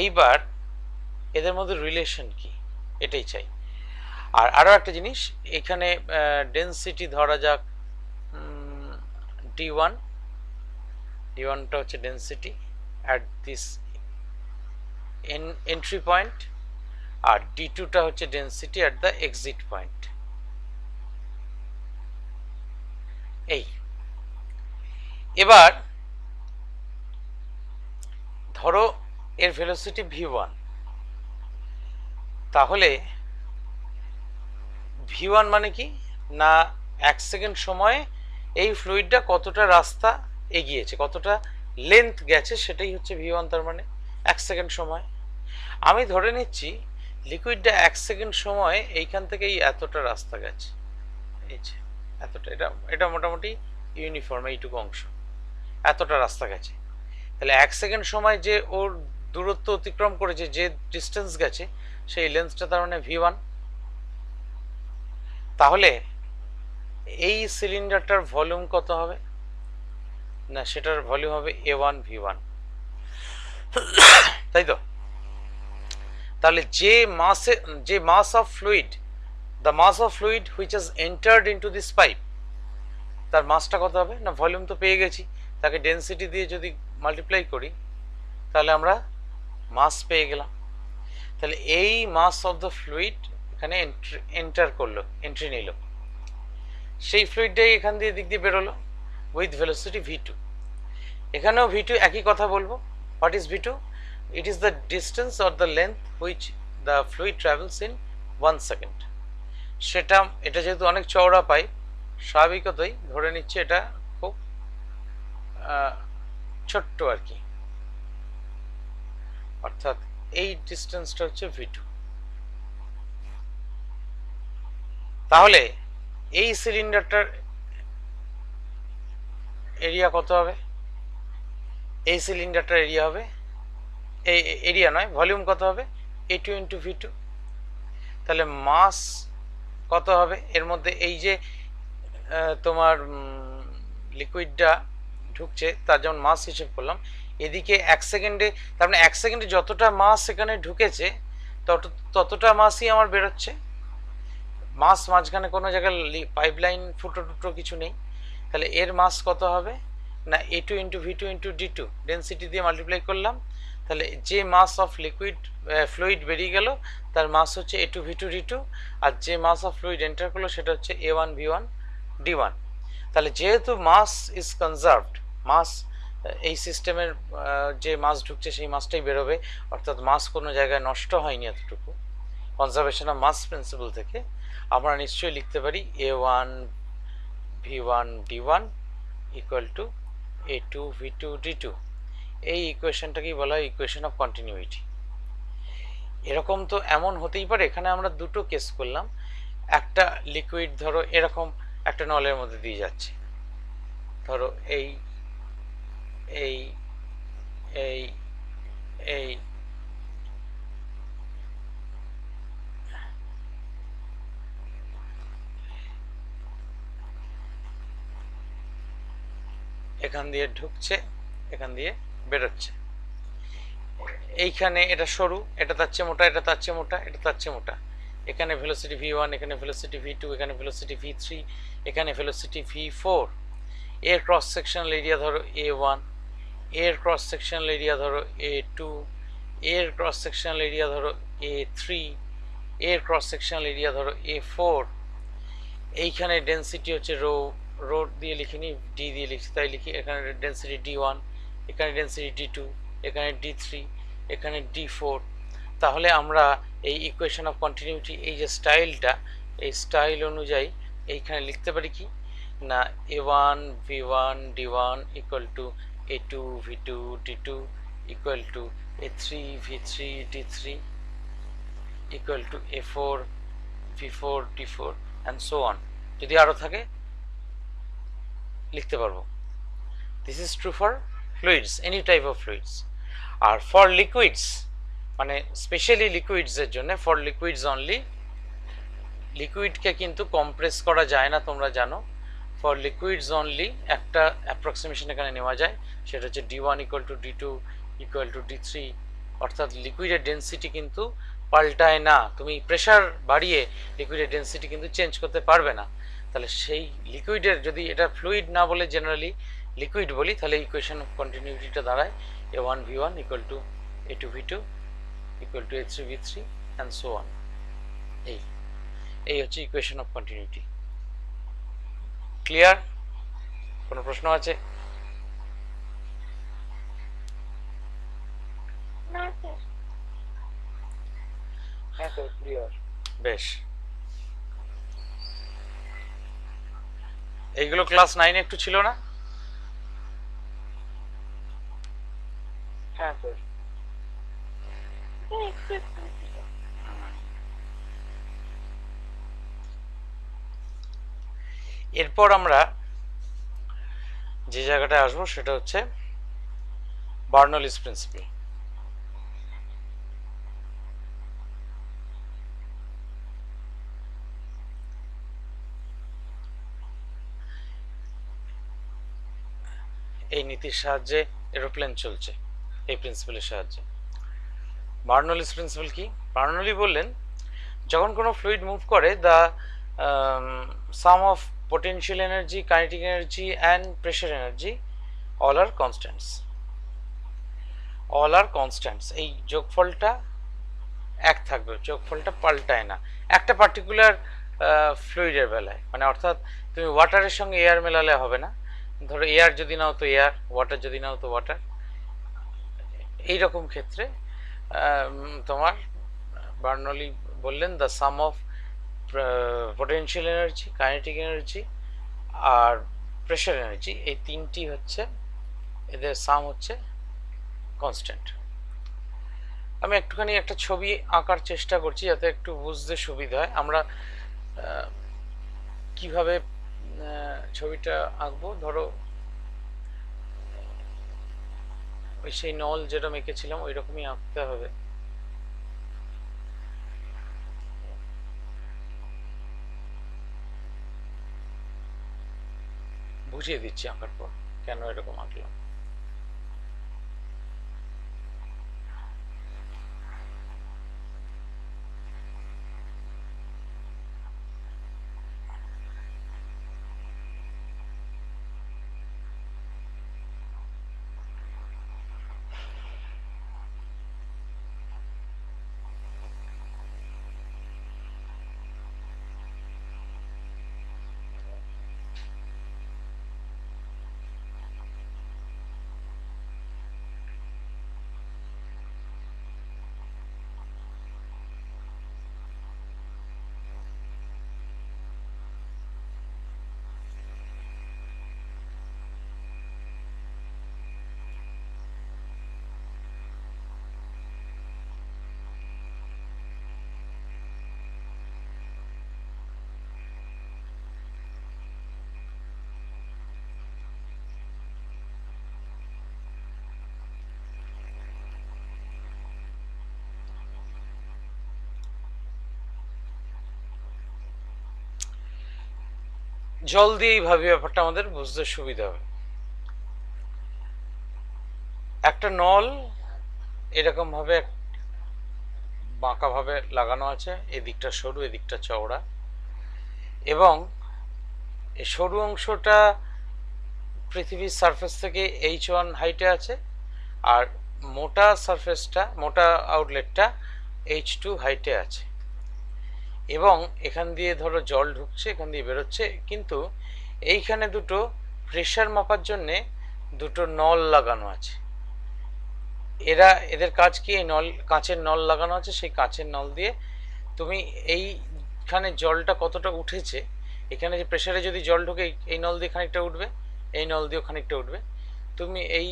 এইবার এদের মধ্যে রিলেশন কি, এটাই চাই। আর আরো একটা জিনিস, এখানে ডেনসিটি ধরা যাক D1, D1টা হচ্ছে density at this entry point, আর D2টা হচ্ছে density at the exit point. এই এবার ধরো এর ভেলোসিটি V1, তাহলে V1 মানে কি না, 1 সেকেন্ড সময়ে এই ফ্লুইডটা কতটা রাস্তা এগিয়েছে, কতটা লেন্থ গেছে, সেটাই হচ্ছে V1। তার মানে 1 সেকেন্ড সময়। আমি ধরে নিচ্ছি লিকুইডটা 1 সেকেন্ড সময় এইখান থেকে এতটা রাস্তা গেছে, এই যে এতটা, এটা মোটামুটি ইউনিফর্ম, এইটুকু অংশ এতটা রাস্তা গেছে। তাহলে 1 সেকেন্ড সময় যে ওর দূরত্ব অতিক্রম করেছে, যে ডিস্টেন্স গেছে, সেই লেন্থটা তার মানে V1। তাহলে এই সিলিন্ডারটার ভলিউম কত হবে না, সেটার ভলিউম হবে A1 V1, তাই তো। তাহলে যে mass of fluid, the mass of fluid which has entered into this pipe, তার মাসটা কত হবে না, ভলিউম তো পেয়ে গেছি, তাকে ডেনসিটি দিয়ে যদি মাল্টিপ্লাই করি তাহলে আমরা মাস পেয়ে গেলাম। তাহলে এই মাস অফ দ্য ফ্লুইড এখানে এন্টার করলো, এন্ট্রি নিল, সেই ফ্লুইডটাই এখান দিয়ে দিক দিয়ে বেরোলো উইথ ভেলোসিটি V2। এখানেও V2 একই কথা বলবো। What is V2? It is the distance or the length which the fluid travels in 1 second. সেটা, এটা যেহেতু অনেক চওড়া পাইপ, স্বাভাবিকতই ধরে নিচ্ছে এটা খুব ছোট্ট আর কি, অর্থাৎ এই ডিস্টেন্সটা হচ্ছে V2। তাহলে এই সিলিন্ডারটার এরিয়া কত হবে, এই সিলিন্ডারটার এরিয়া হবে, এই এরিয়া নয়, ভলিউম কত হবে A2 ইন্টু V2। তাহলে মাস কত হবে এর মধ্যে, এই যে তোমার লিকুইডটা ঢুকছে তার যেমন মাস হিসেব করলাম, এদিকে 1 সেকেন্ডে, তার মানে 1 সেকেন্ডে যতটা মাস এখানে ঢুকেছে ততটা মাসই আমার বেরোচ্ছে। মাস মাঝখানে কোনো জায়গায় পাইপলাইন ফুটো টুটো কিছু নেই। তাহলে এর মাস কত হবে না A2 into V2 into D2, density দিয়ে মাল্টিপ্লাই করলাম। তাহলে যে মাস অফ লিকুইড ফ্লুইড বেরিয়ে গেল তার মাস হচ্ছে A2 V2 D2, আর যে মাস অফ ফ্লুইড এন্টার করলো সেটা হচ্ছে A1 V1 D1। তাহলে যেহেতু মাস ইজ কনজার্ভড, মাস এই সিস্টেমের যে মাস ঢুকছে সেই মাসটাই বেরোবে, অর্থাৎ মাস কোনো জায়গায় নষ্ট হয়নি এতটুকু। কনজারভেশন অফ মাস প্রিন্সিপাল থেকে আমরা নিশ্চয়ই লিখতে পারি A1 V1 D1 equal to A2 V2 D2। এই ইকুয়েশনটাকেই বলা হয় ইকুয়েশন অফ কন্টিনিউইটি। এরকম তো এমন হতেই পারে, এখানে আমরা দুটো কেস করলাম। একটা লিকুইড ধরো এরকম একটা নলের মধ্যে দিয়ে যাচ্ছে, ধরো এই এই এই এই এখান দিয়ে ঢুকছে, এখান দিয়ে বেরোচ্ছে। এইখানে এটা সরু, এটা তার চেয়ে মোটা, এটা তার চেয়ে মোটা, এটা তার চেয়ে মোটা। এখানে ভেলোসিটি V1, এখানে ভেলোসিটি V2, এখানে ভেলোসিটি V3, এখানে ভেলোসিটি V4। এর ক্রস সেকশনাল এরিয়া ধরো A1, এর ক্রস সেকশনাল এরিয়া ধরো A2, এর ক্রস সেকশনাল এরিয়া ধরো A3, এর ক্রস সেকশনাল এরিয়া ধরো A4, এইখানে ডেন্সিটি হচ্ছে রো দিয়ে লিখিনি, ডি দিয়ে লিখছি, তাই লিখি এখানে ডেন্সিটি D1, এখানে ডেন্সিটি D2, এখানে D3, এখানে D4। তাহলে আমরা এই ইকুয়েশন অফ কন্টিনিউটি, এই যে স্টাইলটা, এই স্টাইল অনুযায়ী এইখানে লিখতে পারি কি না, A1 V1 D1 equal to A2 V2 D2 equal to A3 V3 D3 equal to A4 V4 D4 and so on. যদি আরও থাকে লিখতে পারবো। This is true for fluids, any type of fluids. আর ফর লিকুইডস, মানে specially লিকুইডসের জন্য, for liquids only, লিকুইডকে কিন্তু কম্প্রেস করা যায় না, তোমরা জানো। ফর লিকুইডস অনলি একটা অ্যাপ্রক্সিমেশন এখানে নেওয়া যায়, সেটা হচ্ছে D1 equal two D2 equal two D3। অর্থাৎ লিকুইডের ডেন্সিটি কিন্তু পাল্টায় না, তুমি প্রেশার বাড়িয়ে লিকুইডের ডেন্সিটি কিন্তু চেঞ্জ করতে পারবে না। তাহলে সেই লিকুইডের, যদি এটা ফ্লুইড না বলে জেনারেলি লিকুইড বলি, তাহলে ইকুয়েশন অফ কন্টিনিউটিটা দাঁড়ায় A1 V1 equal to A2 V2 equal to A3 V3 and so on. এই হচ্ছে ইকুয়েশন অফ কন্টিনিউটি। ক্লিয়ার? কোনো প্রশ্ন আছে? না স্যার। হ্যাঁ স্যার, ক্লিয়ার। বেশ, এইগুলো ক্লাস 9 একটু ছিল না? হ্যাঁ স্যার। একটু একটু ছিল। এরপর আমরা যে জায়গাটায় আসবো সেটা হচ্ছে বার্নৌলিস প্রিন্সিপাল। এই নীতির সাহায্যে এরোপ্লেন চলছে, এই প্রিন্সিপালের সাহায্যে। বার্নৌলিস প্রিন্সিপাল কি? বার্নৌলি বললেন, যখন কোনো ফ্লুইড মুভ করে, the sum of potential energy, kinetic energy and pressure energy all are constants, all are constants। এই যোগফলটা এক থাকবে, যোগফলটা পাল্টায় না একটা পার্টিকুলার ফ্লুইডের বেলায়। মানে অর্থাৎ তুমি ওয়াটারের সঙ্গে এয়ার মেলালে হবে না, ধরো এয়ার যদি নাও তো এয়ার, ওয়াটার যদি নাও তো ওয়াটার। এইরকম ক্ষেত্রে তোমার বার্নৌলি বললেন the sum of potential energy, kinetic energy আর প্রেশার এনার্জি, এই তিনটি হচ্ছে, এদের সাম হচ্ছে কনস্ট্যান্ট। আমি একটুখানি একটা ছবি আঁকার চেষ্টা করছি যাতে একটু বুঝতে সুবিধা হয়। আমরা কিভাবে ছবিটা আঁকবো, ধরো ওই সেই নল যেটা এঁকেছিলাম ওই রকমই আঁকতে হবে। বুঝিয়ে দিচ্ছি আঁকার পর কেন এরকম আঁকলাম। জল দিয়ে এইভাবে ব্যাপারটা আমাদের বুঝতে সুবিধা হবে। একটা নল এরকম ভাবে বাঁকা ভাবে লাগানো আছে, এদিকটা সরু এদিকটা চওড়া, এবং এই সরু অংশটা পৃথিবীর সারফেস থেকে H1 হাইটে আছে, আর মোটা সারফেসটা, মোটা আউটলেটটা H2 হাইটে আছে। এবং এখান দিয়ে ধরো জল ঢুকছে, এখান দিয়ে বেরোচ্ছে, কিন্তু এইখানে দুটো প্রেশার মাপার জন্যে দুটো নল লাগানো আছে। এদের কাজ কি, এই নল, কাঁচের নল লাগানো আছে, সেই কাঁচের নল দিয়ে তুমি এইখানে জলটা কতটা উঠেছে, এখানে যে প্রেসারে যদি জল ঢোকে এই নল দিয়ে খানিকটা উঠবে, এই নল দিয়েও খানিকটা উঠবে, তুমি এই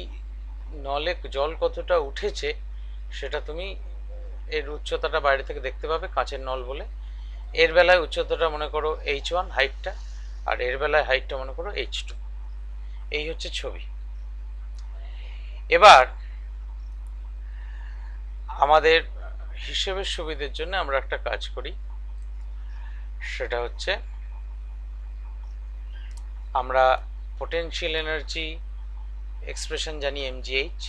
নলে জল কতটা উঠেছে সেটা তুমি এর উচ্চতাটা বাইরে থেকে দেখতে পাবে কাঁচের নল বলে। এর বেলায় উচ্চতাটা মনে করো H1 হাইটটা, আর এর বেলায় হাইটটা মনে করো H2। এই হচ্ছে ছবি। এবার আমাদের হিসেবের সুবিধের জন্য আমরা একটা কাজ করি, সেটা হচ্ছে আমরা পোটেনশিয়াল এনার্জি এক্সপ্রেশন জানি mgh,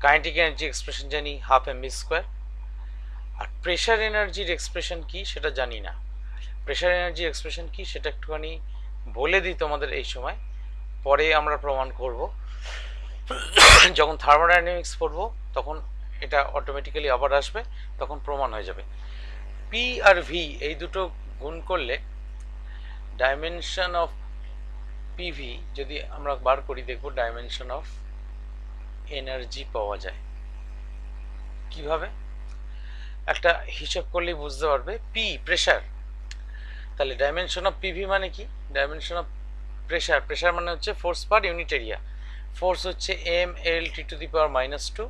কাইনেটিক এনার্জি এক্সপ্রেশন জানি হাফ mv², আর প্রেশার এনার্জির এক্সপ্রেশন কি সেটা জানি না। প্রেশার এনার্জি এক্সপ্রেশন কি সেটা একটুখানি বলে দিই তোমাদের এই সময়, পরে আমরা প্রমাণ করব। যখন থার্মোডাইনামিক্স পড়বো তখন এটা অটোমেটিক্যালি আবার আসবে, তখন প্রমাণ হয়ে যাবে। পি আর ভি এই দুটো গুণ করলে ডাইমেনশন অফ পিভি যদি আমরা বার করি, দেখব ডাইমেনশন অফ এনার্জি পাওয়া যায়। কিভাবে? একটা হিসাব করলেই বুঝতে পারবে। পি প্রেশার, তাহলে ডাইমেনশন অফ পিভি মানে কি? ডাইমেনশন অফ প্রেশার, প্রেশার মানে হচ্ছে force per unit area. Force হচ্ছে mL(T⁻²),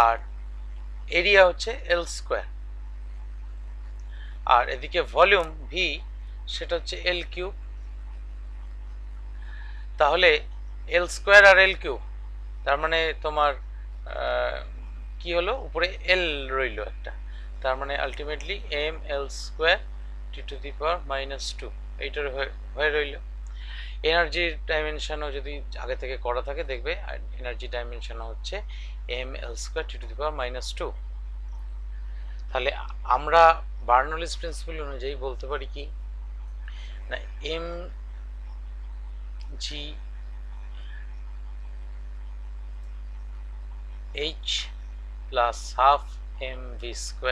আর এরিয়া হচ্ছে L²। আর এদিকে ভলিউম ভি, সেটা হচ্ছে L3। তাহলে L² আর L3, তার মানে তোমার কি হলো, উপরে L রইল একটা, তার মানে আলটিমেটলি mL²T⁻², এইটার হয়ে রইল। এনার্জির ডাইমেনশনও যদি আগে থেকে করা থাকে দেখবে এনার্জি ডাইমেনশন হচ্ছে mL²T⁻²। তাহলে আমরা বার্নৌলিস প্রিন্সিপাল অনুযায়ী বলতে পারি কি না, mgh plus half mv²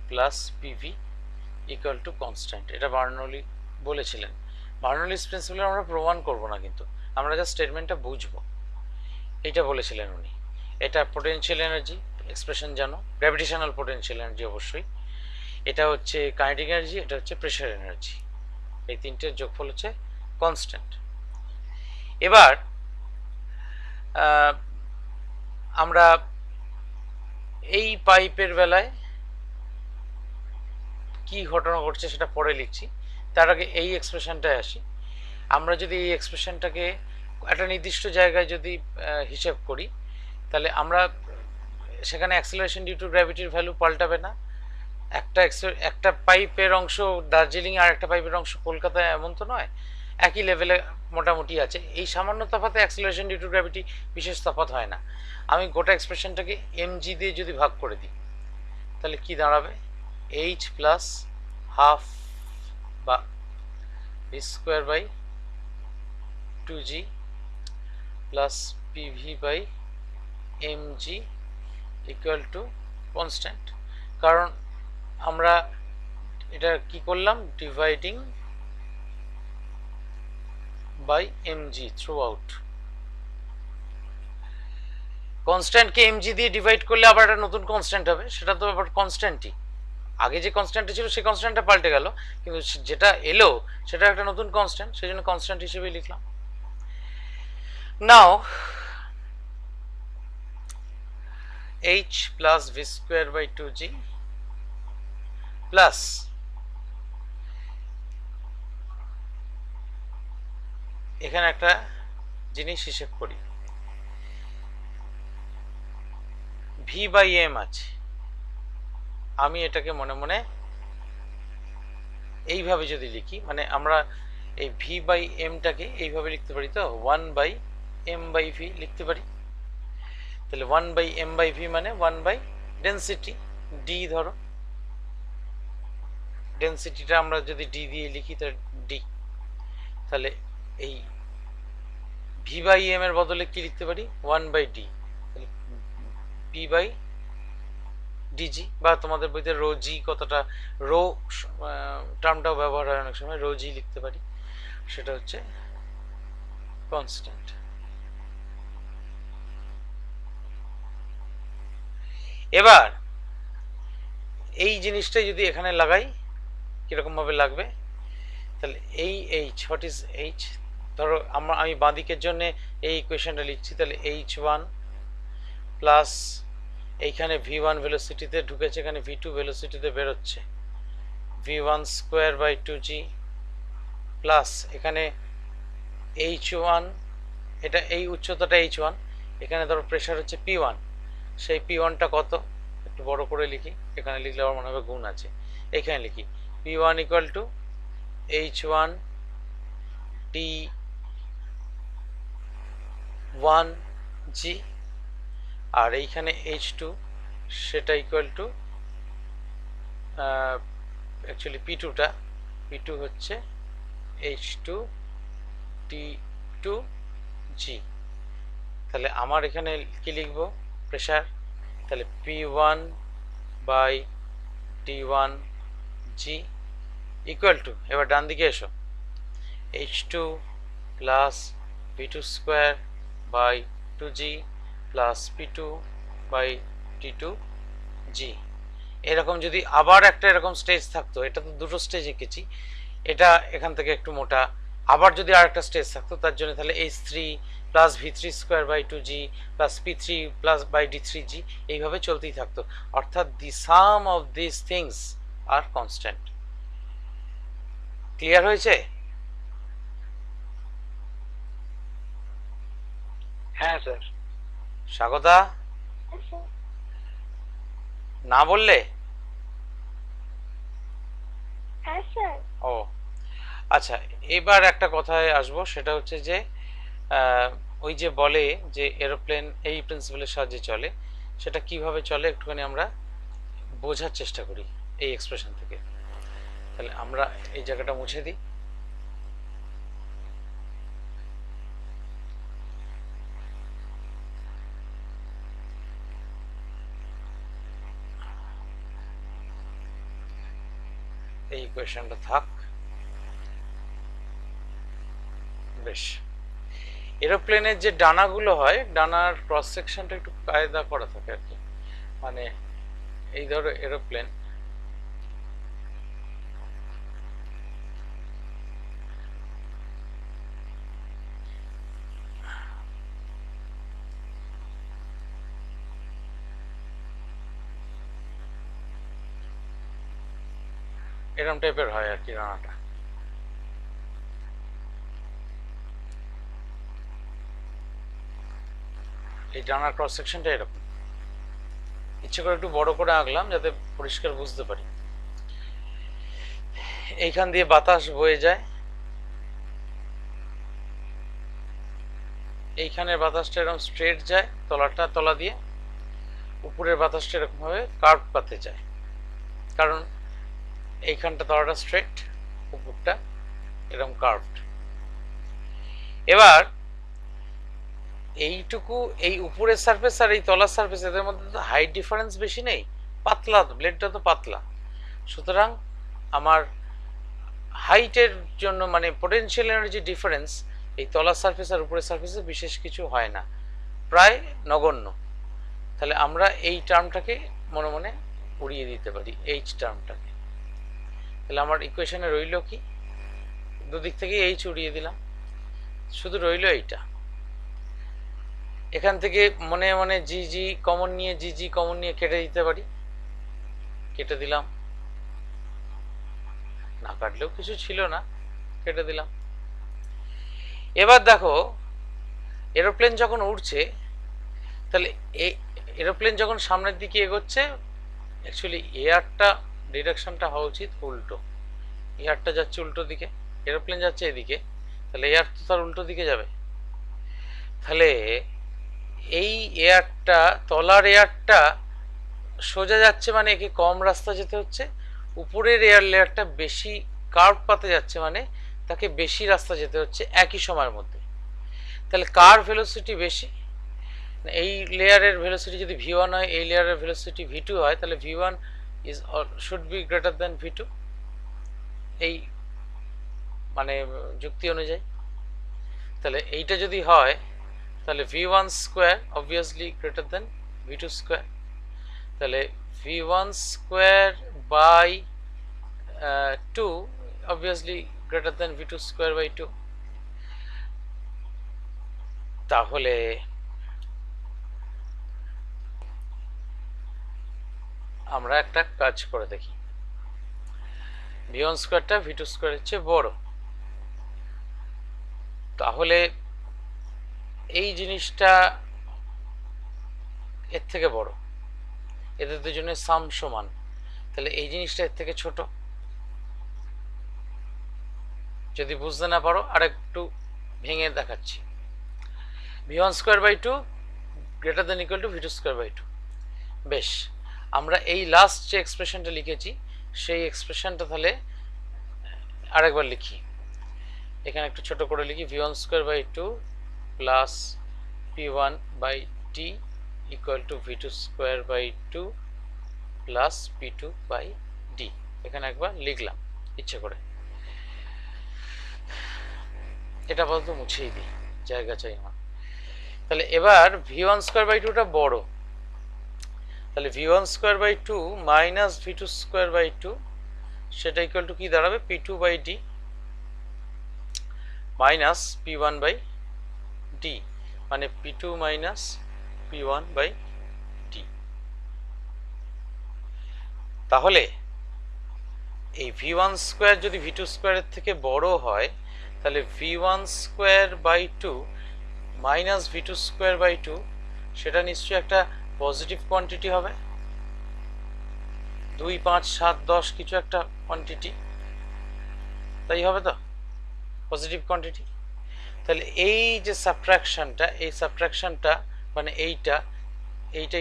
plus PV equal to constant. এটা বার্নৌলি বলেছিলেন। বার্নৌলিস প্রিন্সিপাল আমরা প্রমাণ করব না, কিন্তু আমরা জাস্ট স্টেটমেন্টটা বুঝবো, এইটা বলেছিলেন উনি। এটা পোটেনশিয়াল এনার্জি এক্সপ্রেশন জানো, গ্র্যাভিটেশনাল পোটেনশিয়াল এনার্জি অবশ্যই। এটা হচ্ছে কাইনেটিক এনার্জি, এটা হচ্ছে প্রেশার এনার্জি, এই তিনটের যোগফল হচ্ছে কনস্ট্যান্ট। এবার আমরা এই পাইপের বেলায় কি ঘটনা ঘটছে সেটা পরে লিখছি, তার আগে এই এক্সপ্রেশনটায় আসি। আমরা যদি এই এক্সপ্রেশনটাকে একটা নির্দিষ্ট জায়গায় যদি হিসেব করি, তাহলে আমরা সেখানে অ্যাক্সেলারেশন ডিউ টু গ্র্যাভিটির ভ্যালু পাল্টাবে না। একটা পাইপের অংশ দার্জিলিং আর একটা পাইপের অংশ কলকাতায়, এমন তো নয়, একই লেভেলে মোটামুটি আছে। এই সামান্য তফাতে অ্যাক্সেলারেশন ডিউ টু গ্র্যাভিটি বিশেষ তফাৎ হয় না। আমি গোটা এক্সপ্রেশনটাকে mg দিয়ে যদি ভাগ করে দিই, তাহলে কি দাঁড়াবে, h প্লাস হাফ বা v²/2g plus pv/mg equal to constant. কারণ আমরা এটা কি করলাম, dividing by mg throughout. কনস্ট্যান্টকে mg দিয়ে ডিভাইড করলে আবার একটা নতুন কনস্ট্যান্ট হবে, সেটা তো আবার কনস্ট্যান্টই। আগে যে কনস্ট্যান্টটা ছিল সেই কনস্ট্যান্টটা পাল্টে গেল, কিন্তু যেটা এলো সেটা একটা নতুন কনস্ট্যান্ট, সেই জন্য কনস্ট্যান্ট হিসেবে লিখলাম। নাও h প্লাস v²/2g প্লাস এখানে একটা জিনিস হিসেব করি, v/m আছে। আমি এটাকে মনে মনে এইভাবে যদি লিখি, মানে আমরা এই v/mটাকে এইভাবে লিখতে পারি, তো 1/m/v লিখতে পারি। তাহলে 1/m/v মানে 1/ডেন্সিটি d, ধরো ডেন্সিটিটা আমরা যদি d দিয়ে লিখি তাহলে d, তাহলে এই v/m এর বদলে কি লিখতে পারি, 1/d। তাহলে p/d ডিজি, বা তোমাদের বইতে রো জি কতটা, রো টার্মটাও ব্যবহার হয় অনেক সময়, রো জি লিখতে পারি, সেটা হচ্ছে কনস্ট্যান্ট। এবার এই জিনিসটাই যদি এখানে লাগাই কিরকম ভাবে লাগবে, তাহলে এই এইচ, হোয়াট ইজ এইচ, ধরো আমি বাঁদিকের জন্য এই ইকুয়েশনটা লিখছি, তাহলে h1 প্লাস এইখানে v1 ভেলোসিটিতে ঢুকেছে, এখানে v2 ভেলোসিটিতে বেরোচ্ছে, v1 square by 2g plus এখানে h1, এটা এই উচ্চতাটা h1, এখানে ধরো প্রেশার হচ্ছে p1, সেই p1টা কত, একটু বড় করে লিখি, এখানে লিখলে আমার মনে হবে গুণ আছে, এখানে লিখি p1 equal to h1 t1g, আর এইখানে h2 সেটা ইকুয়াল টু অ্যাকচুয়ালি p2টা, p2 হচ্ছে h2 t2g। তাহলে আমার এখানে কি লিখবো, প্রেশার, তাহলে p1 by t1g equal to, এবার ডান দিকে এসো, h2 plus p2 square by 2g plus p2 by t2g। এরকম যদি আবার একটা এরকম স্টেজ থাকতো, এটা তো দুটো স্টেজ এঁকেছি, এটা এখান থেকে একটু মোটা, আবার যদি আর একটা স্টেজ থাকতো তার জন্য তাহলে h3 plus v3 square by 2g plus p3 plus by d3g, এইভাবে চলতেই থাকতো, অর্থাৎ the sum of this things are constant. Clear হয়েছে? হ্যাঁ স্যার। স্বাগতা, আচ্ছা, না বললে? হ্যাঁ স্যার। ও আচ্ছা, এবার একটা কথায় আসবো, সেটা হচ্ছে যে ওই যে বলে যে এরোপ্লেন এই প্রিন্সিপালের সাহায্যে চলে, সেটা কিভাবে চলে একটুখানি আমরা বোঝার চেষ্টা করি এই এক্সপ্রেশন থেকে। তাহলে আমরা এই জায়গাটা মুছে দিই, এই ইকুয়েশনটা থাক। বেশ, এরোপ্লেনের যে ডানাগুলো হয়, ডানার ক্রস সেকশনটা একটু কায়দা করা থাকে আর কি, মানে এই ধরো এরোপ্লেন, এরকম টাইপের হয় আর কি ডানাটা। এই ডানার ক্রস সেকশনটা এরকম, ইচ্ছে করে একটু বড় করে আঁকলাম যাতে পরিষ্কার বুঝতে পারি। এইখান দিয়ে বাতাস বয়ে যায়, এইখানের বাতাসটা এরকম স্ট্রেট যায়, তলা দিয়ে, উপরের বাতাসটা এরকম ভাবে কার্ভ পাতে যায়, কারণ এইখানটা তলাটা স্ট্রেট, উপরটা এরকম কার্ভড। এবার এইটুকু, এই উপরের সারফেস আর এই তলার সারফেস, এদের মধ্যে তো হাইট ডিফারেন্স বেশি নেই, পাতলা, ব্লেডটা তো পাতলা, সুতরাং আমার হাইটের জন্য মানে পোটেনশিয়াল এনার্জি ডিফারেন্স এই তলার সারফেস আর উপরের সারফেসে বিশেষ কিছু হয় না, প্রায় নগণ্য। তাহলে আমরা এই টার্মটাকে মনে মনে উড়িয়ে দিতে পারি, এইচ টার্মটাকে। তাহলে আমার ইকুয়েশনে রইল কি, দুদিক থেকে এইচ উড়িয়ে দিলাম, শুধু রইল এইটা। এখান থেকে মনে মনে জি জি কমন নিয়ে কেটে দিতে পারি, কেটে দিলাম, না কাটলেও কিছু ছিল না, কেটে দিলাম। এবার দেখো এরোপ্লেন যখন উড়ছে, তাহলে এই এরোপ্লেন যখন সামনের দিকে এগোচ্ছে, অ্যাকচুয়ালি এয়ারটা ডিরেকশনটা হওয়া উচিত উল্টো, এয়ারটা যাচ্ছে উল্টো দিকে, এরোপ্লেন যাচ্ছে এদিকে, তাহলে এয়ার তো তার উল্টো দিকে যাবে। তাহলে এই এয়ারটা, তলার এয়ারটা সোজা যাচ্ছে মানে একে কম রাস্তা যেতে হচ্ছে, উপরের এয়ার লেয়ারটা বেশি কার্ভ পাতে যাচ্ছে মানে তাকে বেশি রাস্তা যেতে হচ্ছে একই সময়ের মধ্যে। তাহলে কার ভেলোসিটি বেশি, এই লেয়ারের ভেলোসিটি যদি v1 হয়, এই লেয়ারের ভেলোসিটি v2 হয়, তাহলে v1 is should be greater than v2, এই মানে যুক্তি অনুযায়ী। তাহলে এইটা যদি হয় তাহলে v1 square obviously greater than v2 square, তাহলে v1 square by 2 obviously greater than v2 square by 2। তাহলে আমরা একটা কাজ করে দেখি, v1 স্কোয়ারটা v2 স্কোয়ারের চেয়ে বড়, তাহলে এই জিনিসটা এর থেকে বড়, এদের দুজনের সাম সমান, তাহলে এই জিনিসটা এর থেকে ছোট। যদি বুঝতে না পারো আরেকটু ভেঙে দেখাচ্ছি, v1 square by 2 greater than equal to v2 square by 2। বেশ, আমরা এই লাস্ট যে এক্সপ্রেশনটা লিখেছি সেই এক্সপ্রেশনটা তাহলে আরেকবার লিখি, এখানে একটু ছোট করে লিখি, v1 square by 2 plus p1 by t equal to v2 square by 2 plus p2 by d। এখানে একবার লিখলাম ইচ্ছে করে, এটা আপাতত মুছেই দিই, জায়গা চাই আমার। তাহলে এবার v1 স্কোয়ার বাই 2টা বড়, তাহলে v1 square by 2 minus v2 square by 2 সেটা ইকুয়াল টু কি দাঁড়াবে, p2 by d minus p1 by d, মানে p2 minus p1 by d। তাহলে এই v1 স্কোয়ার যদি v2 স্কোয়ারের থেকে বড় হয় তাহলে v1 square by 2 minus v2 square by 2 সেটা নিশ্চয়ই একটা পজিটিভ কোয়ান্টিটি হবে, 2 5 7 10 কিছু একটা কোয়ান্টিটি, তাই হবে তো, পজিটিভ কোয়ান্টিটি। তাহলে এই যে সাবট্রাকশনটা, এই সাবট্রাকশনটা মানে এইটা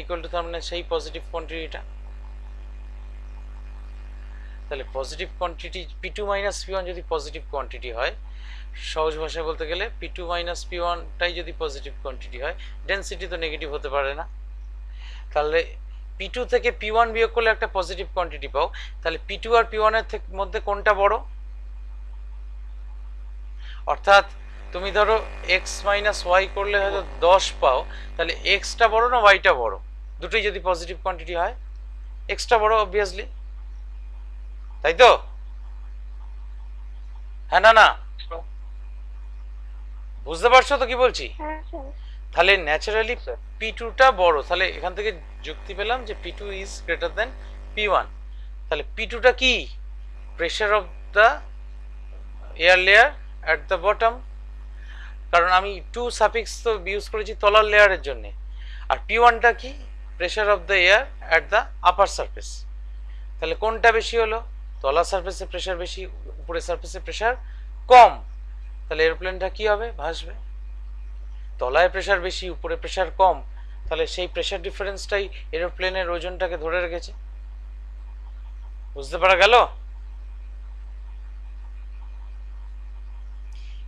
ইকুয়াল টু তার মানে সেই পজিটিভ কোয়ান্টিটিটা। তাহলে positive quantity p2 minus p1 যদি পজিটিভ কোয়ান্টিটি হয়, সহজ ভাষায় বলতে গেলে p2 মাইনাস p1টাই যদি পজিটিভ কোয়ান্টিটি হয়, ডেনসিটি তো নেগেটিভ হতে পারে না, তাহলে p2 থেকে p1 বিয়োগ করলে একটা পজিটিভ কোয়ান্টিটি পাও, তাহলে p2 আর p1 এর মধ্যে কোনটা বড়? অর্থাৎ তুমি ধরো x মাইনাস y করলে হয়তো 10 পাও, তাহলে xটা বড় না yটা বড়? দুটোই যদি পজিটিভ কোয়ান্টিটি হয় xটা বড় অবভিয়াসলি, তাই তো? হ্যাঁ না না বুঝতে পারছো তো কি বলছি? হ্যাঁ স্যার। তাহলে ন্যাচারালি p2টা বড়, তাহলে এখান থেকে যুক্তি পেলাম যে p2 is greater than p1। তাহলে p2টা কি? Pressure of the air layer at the bottom, কারণ আমি টু সাফিক্স তো ইউজ করেছি তলার লেয়ারের জন্য। আর p1টা কি? Pressure of the air at the upper surface. তাহলে কোনটা বেশি হলো? তলার সারফেসে প্রেসার বেশি, উপরের সারফেসে প্রেসার কম, তাহলে এরোপ্লেনটা কি হবে? ভাসবে। তলায় প্রেসার বেশি, উপরে প্রেসার কম, তাহলে সেই প্রেসার ডিফারেন্সটাই এরোপ্লেনের ওজনটাকে ধরে রেখেছে। বুঝতে পারা গেল?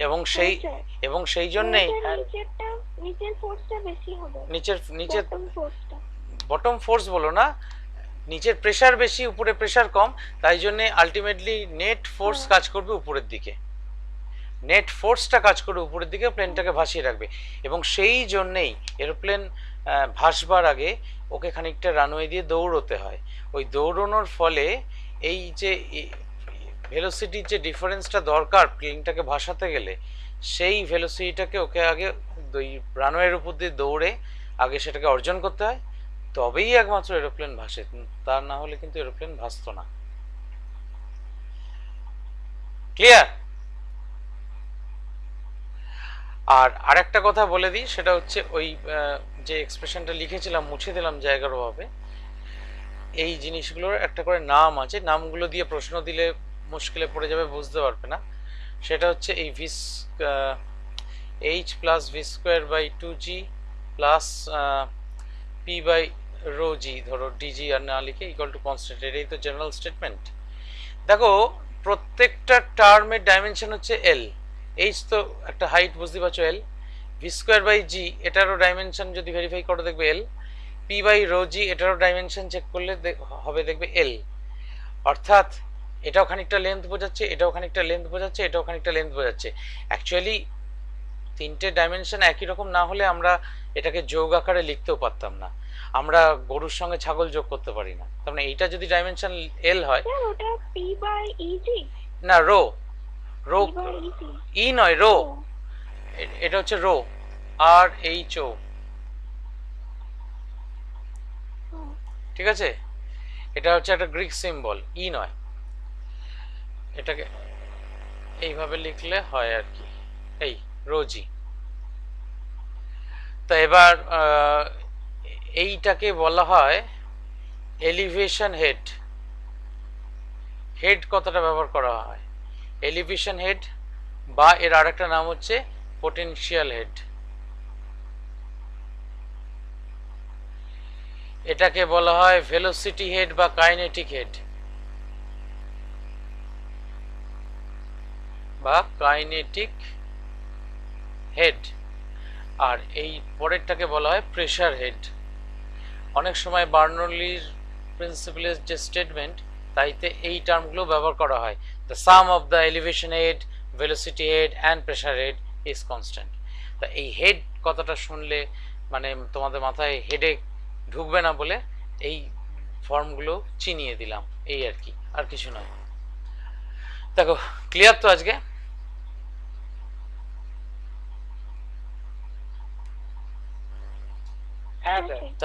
এবং সেই জন্যই নিচের ফোর্সটা বেশি হবে, নিচের বটম ফোর্স বলো না, নিচের প্রেসার বেশি, উপরে প্রেসার কম, তাই জন্য আলটিমেটলি নেট ফোর্স কাজ করবে উপরের দিকে, নেট ফোর্সটা কাজ করবে উপরের দিকে, প্লেনটাকে ভাসিয়ে রাখবে। এবং সেই জন্যেই এরোপ্লেন ভাসবার আগে ওকে খানিকটা রানওয়ে দিয়ে দৌড়তে হয়। ওই দৌড়ানোর ফলে এই যে ভেলোসিটির যে ডিফারেন্সটা দরকার প্লেনটাকে ভাসাতে গেলে, সেই ভেলোসিটিটাকে ওকে আগে ওই রানওয়ের উপর দিয়ে দৌড়ে আগে সেটাকে অর্জন করতে হয়, তবেই একমাত্র এরোপ্লেন ভাসে, তা না হলে কিন্তু এরোপ্লেন ভাসতো না। ক্লিয়ার? আর আরেকটা কথা বলে দিই, সেটা হচ্ছে ওই যে এক্সপ্রেশনটা লিখেছিলাম মুছে দিলাম জায়গার অভাবে, এই জিনিসগুলোর একটা করে নাম আছে, নামগুলো দিয়ে প্রশ্ন দিলে মুশকিলে পড়ে যাবে, বুঝতে পারবে না। সেটা হচ্ছে এই h plus V square by 2g plus p by rho G, ধরো ডিজি আর না লিখে ইকুয়াল টু কনস্ট্যান্ট, এটাই তো জেনারেল স্টেটমেন্ট। দেখো প্রত্যেকটা টার্মের ডাইমেনশন হচ্ছে l, h তো একটা হাইট বুঝতে পারছো l, ভি স্কোয়ার বাই জি এটারও ডাইমেনশন যদি ভেরিফাই করে দেখবে এল, পি বাই রো জি এটারও ডাইমেনশন চেক করলে হবে দেখবে এল। অর্থাৎ এটাও খানিকটা লেন্থ বোঝাচ্ছে, এটাও খানিকটা লেন্থ বোঝাচ্ছে, এটাও খানিকটা লেন্থ বোঝাচ্ছে। অ্যাকচুয়ালি তিনটে ডাইমেনশন একই রকম না হলে আমরা এটাকে যোগ আকারে লিখতেও পারতাম না, আমরা গরুর সঙ্গে ছাগল যোগ করতে পারি না। তার মানে এইটা যদি ডাইমেনশন এল হয়, স্যার ওটা পি বাই ইজি, না rho, rho P by E G, E নয় রো, এটা হচ্ছে রো, আর এইচ ও, ঠিক আছে? এটা হচ্ছে একটা গ্রিক সিম্বল, ই নয়। এটাকে এইভাবে লিখলে হয় আর কি, এই রোজি। তো এবার এইটাকে বলা হয় এলিভেশন হেড। হেড কথাটা ব্যবহার করা হয়, এলিভেশন হেড, বা এর আরেকটা নাম হচ্ছে পোটেনশিয়াল হেড। এটাকে বলা হয় ভেলোসিটি হেড বা কাইনেটিক হেড, বা কাইনেটিক হেড। আর এই পরেরটাকে বলা হয় প্রেসার হেড। অনেক সময় বার্নৌলির প্রিন্সিপালের যে স্টেটমেন্ট, তাইতে এই টার্মগুলো ব্যবহার করা হয়, the sum of the elevation head, velocity head and pressure head is constant. তা এই হেড কথাটা শুনলে মানে তোমাদের মাথায় হেডে ঢুকবে না বলে এই ফর্মগুলো চিনিয়ে দিলাম, এই আর কি, আর কিছু নয়। দেখো ক্লিয়ার তো আজকে?